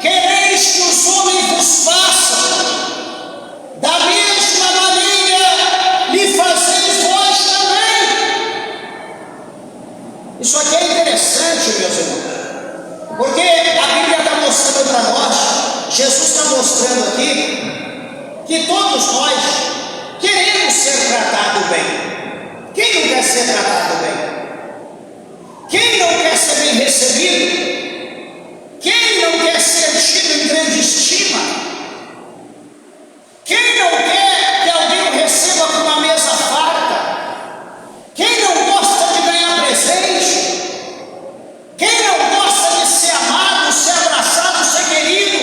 [SPEAKER 2] quereis que os homens vos façam, da mesma maneira lhe fazeis vós também. Isso aqui é interessante, meus irmãos, porque a Bíblia está mostrando para nós, Jesus está mostrando aqui, que todos nós queremos ser tratados bem. Quem não quer ser tratado bem? Quem não quer ser bem recebido? Quem não quer ser tido em grande estima? Quem não quer que alguém o receba com uma mesa farta? Quem não gosta de ganhar presente? Quem não gosta de ser amado, ser abraçado, ser querido?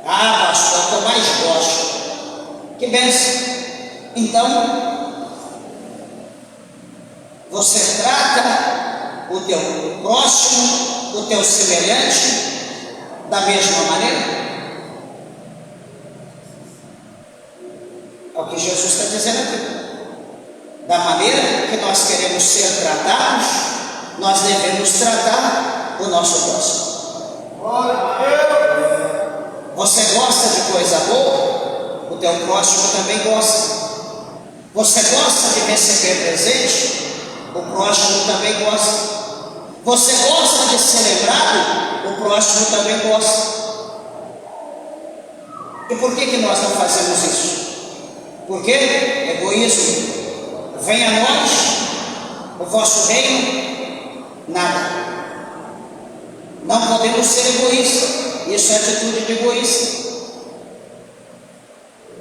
[SPEAKER 2] Ah, pastor, é o que eu mais gosto. Que bênção. Então, você trata o teu próximo, o teu semelhante, da mesma maneira? É o que Jesus está dizendo aqui. Da maneira que nós queremos ser tratados, nós devemos tratar o nosso próximo. Você gosta de coisa boa? O teu próximo também gosta. Você gosta de receber presente? O próximo também gosta. Você gosta de ser lembrado? O próximo também gosta. E por que nós não fazemos isso? Porque egoísmo. Venha a nós o vosso reino, nada. Não podemos ser egoístas. Isso é atitude de egoísta.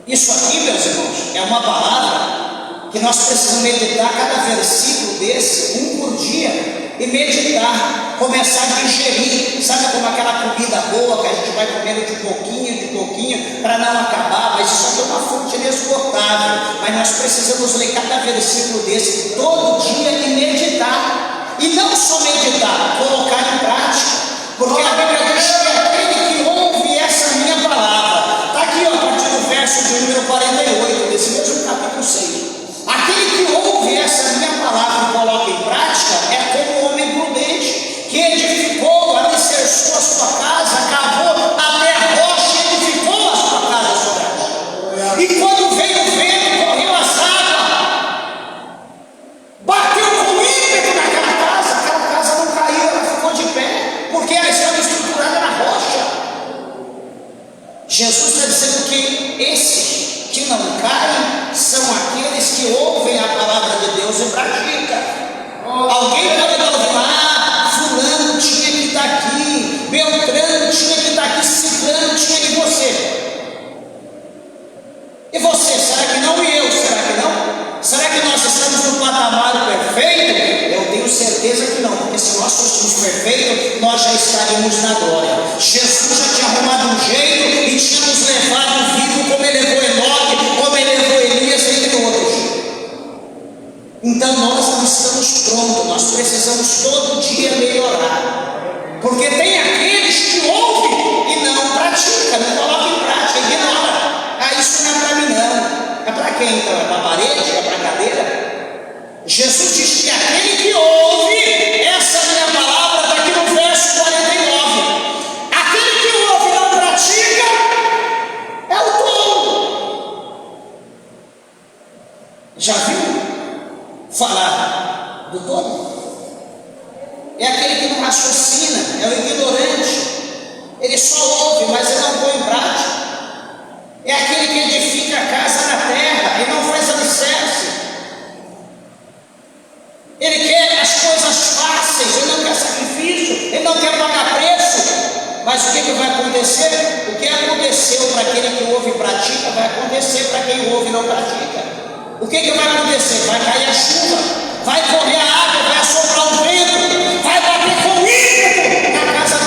[SPEAKER 2] Isso aqui, meus irmãos, é uma palavra que nós precisamos meditar cada versículo desse, um por dia, e meditar, começar a digerir. Sabe como aquela comida boa que a gente vai comendo de pouquinho, para não acabar? Mas isso aqui é uma fonte inesgotável. Mas nós precisamos ler cada versículo desse todo dia e meditar. E não só meditar, colocar em prática. Porque a Bíblia diz que aquele que ouve essa minha palavra, está aqui ó, a partir do verso de número 48, desse mesmo capítulo 6. Aquele que ouve essa minha palavra e coloca em prática é como um homem prudente que edificou, alicerçou a sua casa, cavou até a rocha e edificou a sua casa sobre a rocha. E quando veio o vento, correu as águas, bateu com ímpeto naquela casa não caiu, ela ficou de pé, porque ela estava estruturada na rocha. Jesus está dizendo que esses que não caem são aqueles que ouvem a palavra de Deus e praticam. Alguém pode ouvir, fulano tinha que estar aqui, Beltrano tinha que estar aqui, Ciclano tinha que você. E você, será que não? E eu, será que não? Será que nós estamos no patamar perfeito? Eu tenho certeza que não, porque se nós fôssemos perfeitos, nós já estaríamos na glória. Jesus já tinha arrumado um jeito e tinha nos levado vivo, como ele levou Enoque, como ele levou Elias, entre outros. Então nós não estamos prontos, nós precisamos todo dia melhorar. Porque tem aqueles que ouvem e não praticam, não colocam em prática, ignoram. Isso não é para mim não. É para quem então? É para a parede? É para a cadeira? Jesus diz que aquele que ouve essa minha palavra, está aqui no verso 49. Aquele que ouve e não pratica é o tolo. Já viu falar do tolo? É aquele que não raciocina, é o ignorante. Ele só ouve, mas ele não põe em prática. É aquele que edifica a casa na terra e não faz alicerce. Ele quer as coisas fáceis, ele não quer sacrifício, ele não quer pagar preço. Mas o que vai acontecer? O que aconteceu para aquele que ouve e pratica, vai acontecer para quem ouve e não pratica. O que vai acontecer? Vai cair a chuva, vai correr a água, vai assoprar o vento, vai bater com ímpeto na casa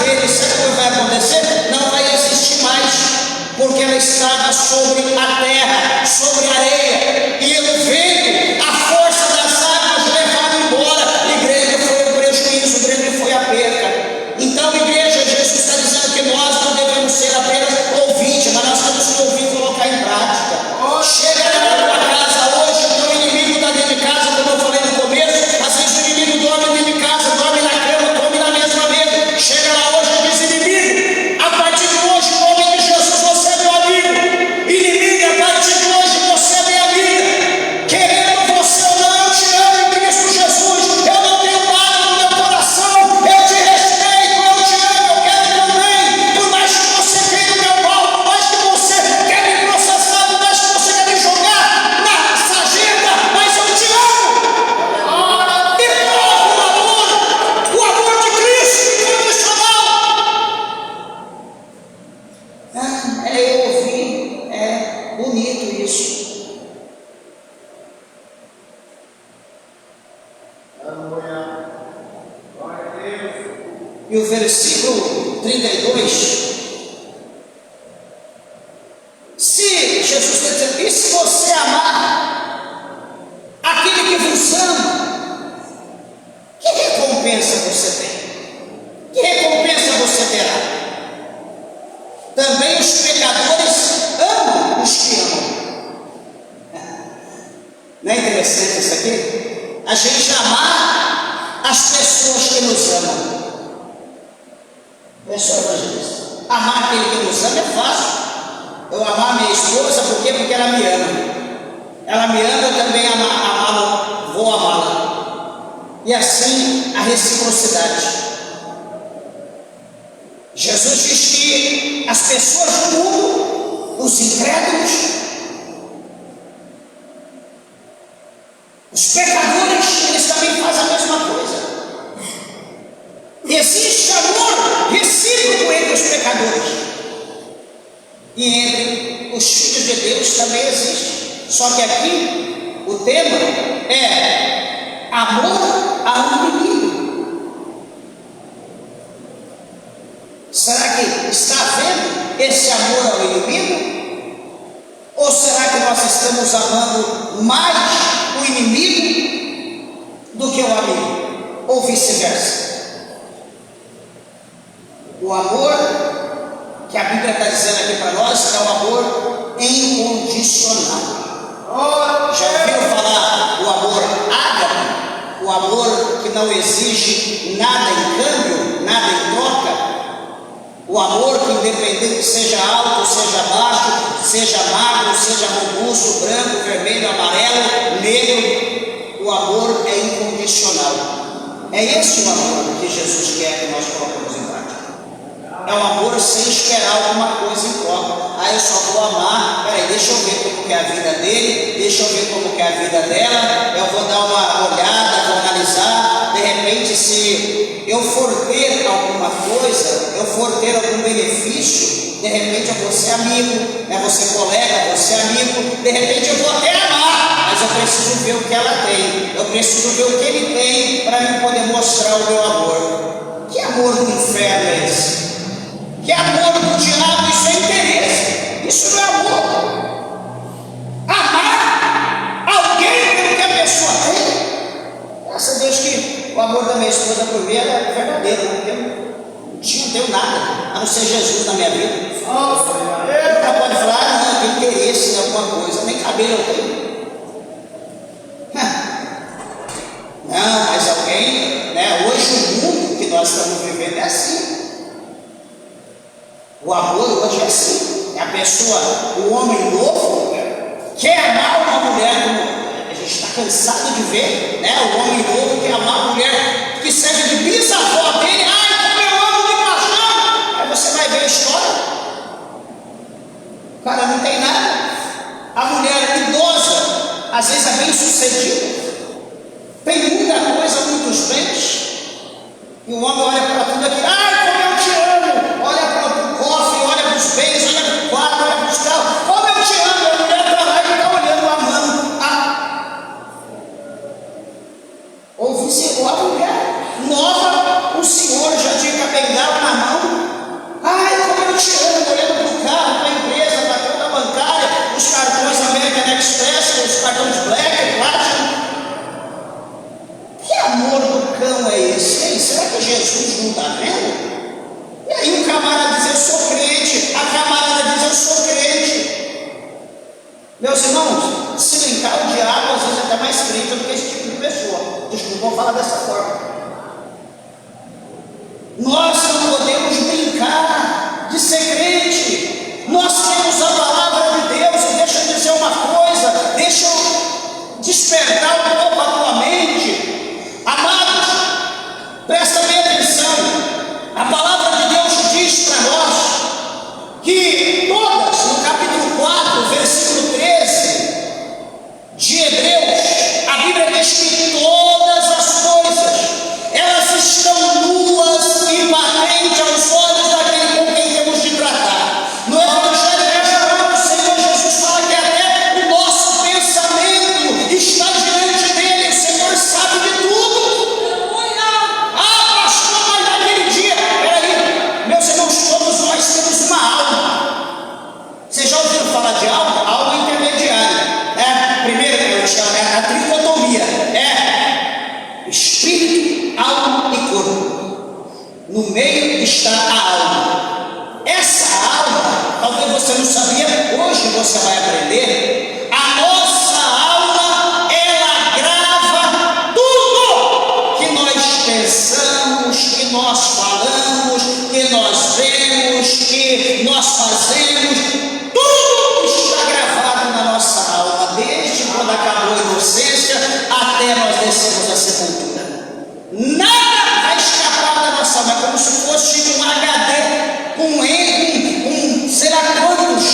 [SPEAKER 2] E o versículo 32, se Jesus está dizendo, e se você amar aquele que vos ama, que recompensa você tem? Que recompensa você terá? Também os pecadores amam os que amam. Não é interessante isso aqui? A gente amar as pessoas que nos amam. É só evangelista. Amar aquele que nos ama é fácil. Eu amar minha esposa, por quê? Porque ela me ama. Ela me ama, eu também amá-la, vou amá-la. E assim a reciprocidade. Jesus diz que as pessoas do mundo, os incrédulos, os pecadores, eles também fazem a mesma coisa. Existe amor recíproco entre os pecadores. E entre os filhos de Deus também existe. Só que aqui o tema é amor ao inimigo. Será que está havendo esse amor ao inimigo? Ou será que nós estamos amando mais o inimigo do que o amigo? Ou vice-versa? O amor que a Bíblia está dizendo aqui para nós é o amor incondicional. Já ouviram falar do amor ágape? O amor que não exige nada em câmbio, nada em troca? O amor que, independente seja alto, seja baixo, seja magro, seja robusto, branco, vermelho, amarelo, negro, o amor é incondicional. É esse o amor que Jesus quer que nós colocamos em prática. É um amor sem esperar alguma coisa em troca. Eu só vou amar, peraí, deixa eu ver como que é a vida dele, deixa eu ver como que é a vida dela, eu vou dar uma olhada, vou analisar, de repente se eu for ter alguma coisa, eu for ter algum benefício, de repente eu vou ser amigo, vou ser colega, vou ser amigo, de repente eu vou até amar, mas eu preciso ver o que ela tem, eu preciso ver o que ele tem para me poder mostrar o meu amor. Que amor do inferno é esse? Que amor do diabo? Isso é interesse, isso não é amor. Amar alguém pelo que a pessoa tem. Graças a Deus que o amor da minha esposa por mim era verdadeiro, porque eu não tenho nada, a não ser Jesus na minha vida. Ela pode falar, não, tem interesse em alguma coisa, nem cabelo eu tenho. Não, mas alguém, hoje o mundo que nós estamos vivendo é assim. O amor hoje é assim. A pessoa, o homem novo, quer amar uma mulher, como a gente está cansado de ver, o homem novo quer amar uma mulher que seja de bisavó dele. Ai, como eu amo de paixão! Aí você vai ver a história. O cara não tem nada. A mulher idosa, às vezes é bem sucedida, tem muita coisa, muitos bens, e o homem olha para tudo aqui, ai, como eu te amo, olha para o cofre, olha para os bens, olha para o quadro, olha para os carros, como eu te amo, e a mulher está lá e está olhando, amando. Ou vice-versa, a mulher nova, o senhor já tinha a bengala na mão, ai, como eu te amo, olhando para o carro, para a empresa, para a conta bancária, os cartões American Express, os cartões Black, Platinum. Que amor do cão é esse? Ei, será que Jesus não está vendo? E aí o camarada diz, eu sou crente. A camarada diz, eu sou crente. Meus irmãos, se brincar, o diabo às vezes é até mais crente do que esse tipo de pessoa. Desculpa, vou falar dessa forma. Nós não podemos brincar de ser crente. Nós temos a palavra de Deus. E deixa eu dizer uma coisa, deixa eu despertar um pouco a tua mente. Amados, presta bem atenção. A palavra de Deus diz para nós que todas, no capítulo 4, versículo 13 de Hebreus, a Bíblia diz que todas as coisas, elas estão nuas e patentes aos olhos daquele com quem temos de tratar. No Evangelho desta hora, o Senhor Jesus fala que até o nosso pensamento está diante espírito, alma e corpo. No meio está a alma. Essa alma, talvez você não sabia, hoje você vai aprender. A nossa alma, ela grava tudo que nós pensamos, que nós falamos, que nós vemos, que nós fazemos. Tudo está gravado na nossa alma, desde quando acabou a inocência até nós descemos a sepultura. Nada vai escapar da nossa alma, como se fosse um HD, sei lá quantos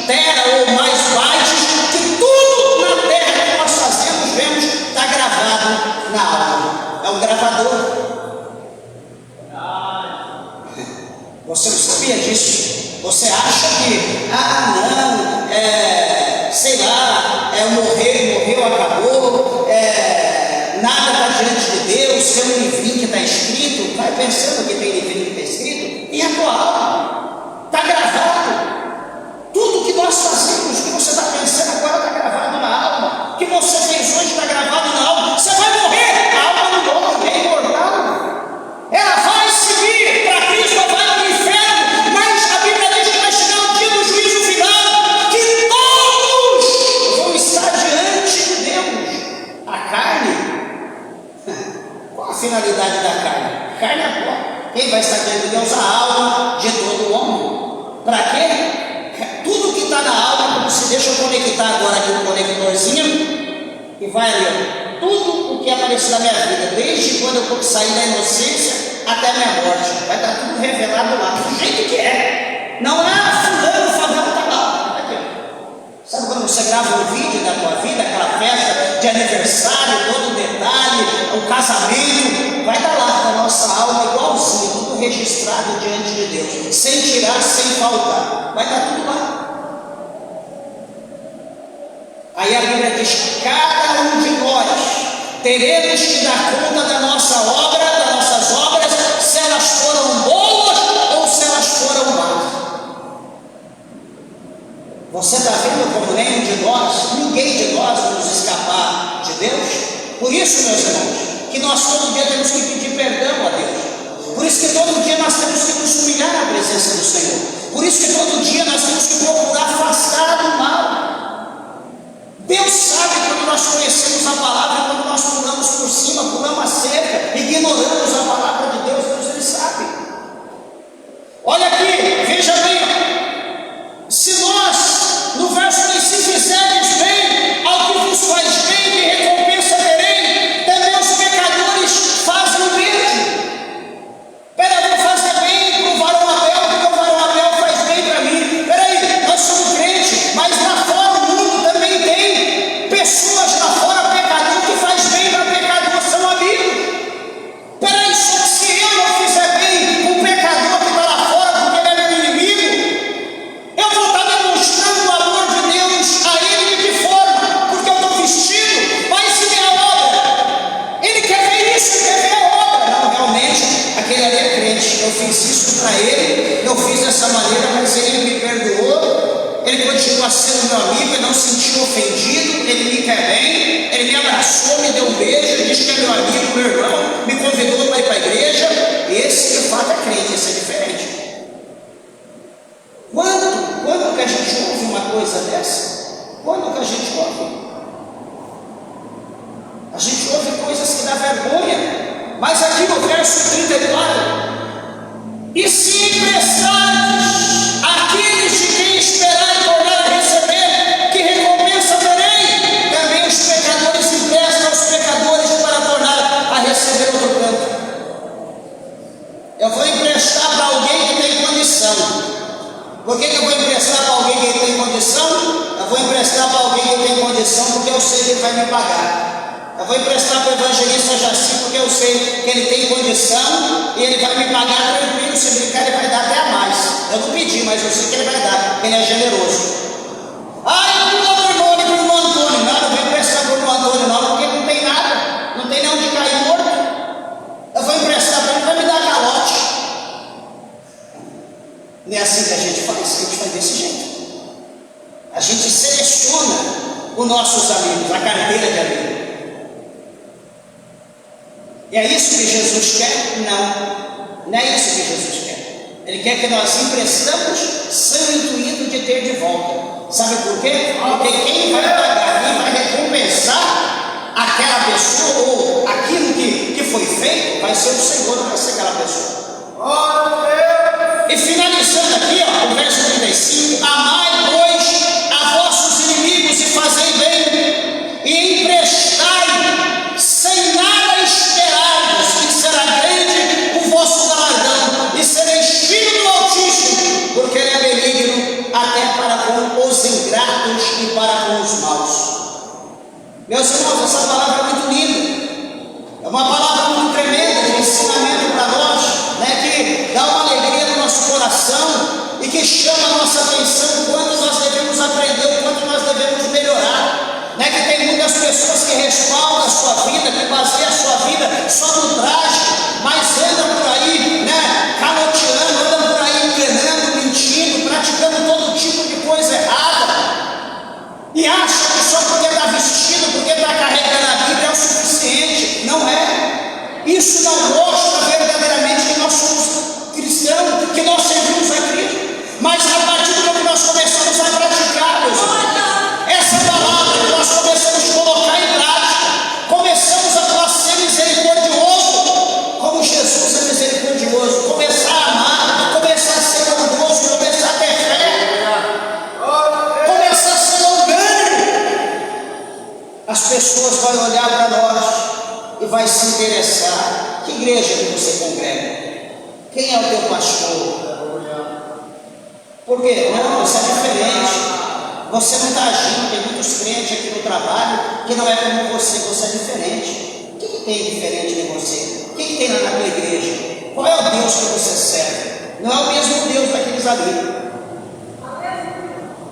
[SPEAKER 2] tera ou mais bytes, que tudo na terra que nós fazemos, vemos, está gravado na alma. É um gravador. Você não sabia disso? Você acha que, sei lá, morreu, acabou, nada está diante de Deus, tem um livrinho que está escrito, vai pensando que tem livrinho que está escrito, e a tua alma está gravado. Tudo que nós fazemos, que você está pensando agora está gravado na alma, o que você fez hoje está gravado na alma. Você vai morrer, a alma não morre, é imortal. Ela vai seguir para Cristo, ela vai para o inferno, mas a Bíblia diz que vai chegar o dia do juízo final, que todos vão estar diante de Deus. A carne, qual a finalidade da carne? A carne é boa. Quem vai estar diante de Deus? A alma de todo homem. Para quê? Tudo que está na alma, como se deixa eu conectar agora aqui um conectorzinho, e vai ali, ó. Tudo o que apareceu na minha vida, desde quando eu saí da inocência até a minha morte, vai estar tudo revelado lá, do jeito que é. Não é fulano está lá. Aqui, ó. Sabe quando você grava um vídeo da tua vida, aquela festa de aniversário, todo o detalhe, o casamento, vai estar lá na nossa alma igualzinho, tudo registrado diante de Deus, sem tirar, sem faltar, vai estar tudo lá. Aí a Bíblia diz: cada um de nós teremos que dar conta da nossa obra, das nossas obras, se elas foram boas ou se elas foram más. Você está vendo como nenhum de nós, ninguém de nós vamos escapar de Deus? Por isso, meus irmãos, que nós todo dia temos que pedir perdão a Deus. Por isso que todo dia nós temos que nos humilhar na presença do Senhor. Por isso que todo dia nós temos que procurar afastar do mal. Deus sabe quando nós conhecemos a palavra, quando nós pulamos por cima, pulamos a cerca, ignoramos a palavra de Deus, Deus ele sabe. Olha aqui, veja bem, se nós, no verso diz: se fizerdes bem ao que vos faz bem, que recompensa terei, também os pecadores fazem o mesmo. Peraí, eu vou fazer bem para o varão Abel, porque o varão Abel faz bem para mim. Peraí, nós somos crentes, mas lá fora o mundo também tem pessoas lá fora, pecador, que faz bem para pecador, são amigos. Peraí, só que se eu não fizer bem para o pecador que está lá fora, porque ele é meu inimigo, eu vou estar demonstrando o amor de Deus a ele de que forma? Porque eu estou vestido, mas se minha obra, ele quer ver isso, ele quer ver a obra. Não, realmente, aquele ali é crente, eu fiz isso para ele, eu fiz dessa maneira, mas ele me perdoou, ele continua sendo meu amigo, ele não se sentiu ofendido, ele me quer bem, ele me abraçou, me deu um beijo, ele disse que é meu amigo, meu irmão, me convidou para ir para a igreja. Esse de fato é crente, esse é diferente. Quando que a gente ouve uma coisa dessa? Quando que a gente ouve? A gente ouve coisas que dá vergonha. Mas aqui no verso 34, e se emprestardes àqueles de quem esperar e tornar a receber, que recompensa terei? Também os pecadores emprestam aos pecadores para tornar a receber outro tanto. Eu vou emprestar para alguém que tem condição. Por que eu vou emprestar para alguém que tem condição? Eu vou emprestar para alguém que tem condição porque eu sei que ele vai me pagar. Eu vou emprestar para o evangelista Jaci porque eu sei que ele tem condição e ele vai me pagar tranquilo. Se brincar, ele vai dar até a mais. Eu não pedi, mas eu sei que ele vai dar, porque ele é generoso. Ah, e para o outro irmão, e para o irmão Antônio? Não, não vou emprestar para o irmão Antônio não, porque não tem nada, não tem nem onde cair morto. Eu vou emprestar para ele, vai me dar calote. Não é assim que a gente faz desse jeito. A gente seleciona os nossos amigos, a carteira de amigo. E é isso que Jesus quer? Não, não é isso que Jesus quer. Ele quer que nós emprestamos sem o intuito de ter de volta. Sabe por quê? Porque quem vai pagar, quem vai recompensar aquela pessoa ou aquilo que foi feito, vai ser o Senhor, não vai ser aquela pessoa. E finalizando aqui, ó, o verso 35: amai, pois, a vossos inimigos e fazei bem, e emprestai sem nada esperardes, e será grande o vosso galardão, e sereis filho do Altíssimo, porque Ele é benigno até para com os ingratos e para com os maus. Meus irmãos, essa palavra é muito linda, é uma palavra muito tremenda de ensinamento para nós, né, que dá uma alegria no nosso coração e que chama a nossa atenção o quanto nós devemos aprender, o quanto nós devemos melhorar, né, que tem muitas pessoas que respaldam a sua vida, que baseiam a sua vida só no traje, mas andam por aí, né, caloteando, andam por aí enganando, mentindo, praticando todo tipo de coisa errada, e acha que só porque está vestido, porque está carregando a Bíblia é o suficiente. Não é. Isso não mostra verdadeiramente que nós somos cristãos, que nós servimos a Cristo. Mas a partir do que nós começamos a praticar, meus irmãos, essa palavra que nós começamos a colocar em prática, começamos a ser misericordioso, como Jesus é misericordioso, começar a amar, começar a ser bondoso, começar a ter fé, começar a ser as pessoas vão olhar para nós e vai se interessar. Que igreja que você congrega? Quem é o teu pastor? Por quê? Não, você é diferente. Você não está agindo. Tem muitos crentes aqui no trabalho que não é como você é diferente. O que tem diferente em você? O que tem lá na tua igreja? Qual é o Deus que você serve? Não é o mesmo Deus daqueles ali.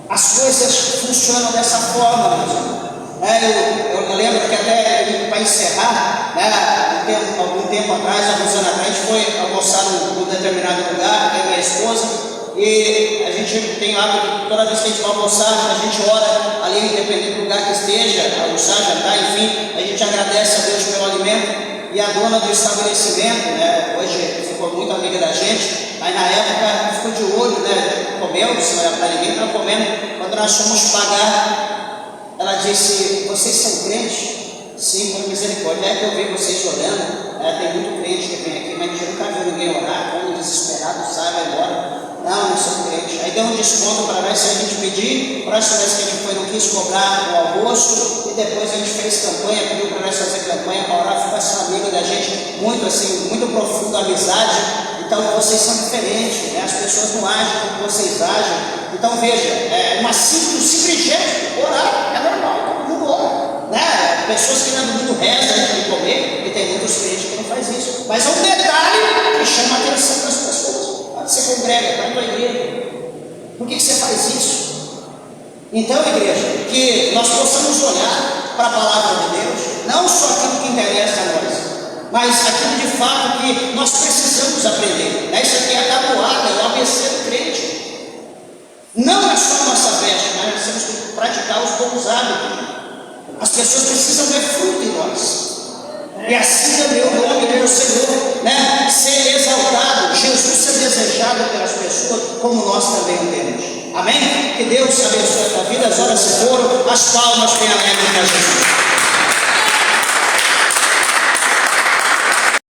[SPEAKER 2] As coisas funcionam dessa forma, meus irmãos. Eu lembro que até para encerrar, né, algum tempo atrás, alguns anos atrás, a gente foi almoçar num determinado lugar, eu e minha esposa, e a gente tem lá, toda vez que a gente vai almoçar, a gente ora ali, independente do lugar que esteja, almoçar, jantar, enfim, a gente agradece a Deus pelo alimento. E a dona do estabelecimento, né, hoje ficou muito amiga da gente, aí na época ficou de olho, né, comeu, se não era para ninguém, estava comendo. Quando nós fomos pagar, ela disse: vocês são crentes? Sim, por misericórdia. É que eu vi vocês orando, tem muito crente que vem aqui, mas a gente nunca viu ninguém orar, como desesperado, sai, vai embora. Não sou crente. Aí deu um desconto para nós se a gente pedir. Próxima vez que a gente foi, não quis cobrar o almoço, e depois a gente fez campanha, pediu para nós fazer campanha para orar, ficou essa amiga da gente, muito assim, muito profunda amizade. Então vocês são diferentes, né? As pessoas não agem como vocês agem. Então veja, uma simples gesto, orar, é normal, todo mundo ora, né? Pessoas que no mundo reza antes de comer, e tem muitos crentes que não faz isso. Mas é um detalhe que chama a atenção das pessoas. Quando você congrega, está na tua igreja, por que você faz isso? Então, igreja, que nós possamos olhar para a palavra de Deus, não só aquilo que interessa a nós, mas aquilo de fato que nós precisamos aprender. Isso aqui é a tabuada, é o ABC do crente. Não é só a nossa veste, mas nós temos que praticar os bons hábitos. As pessoas precisam ver fruto em nós. E assim também o nome do Senhor, né, ser exaltado, Jesus ser desejado pelas pessoas, como nós também o temos. Amém? Que Deus abençoe a tua vida. As horas se foram, as palmas têm alegre para Jesus.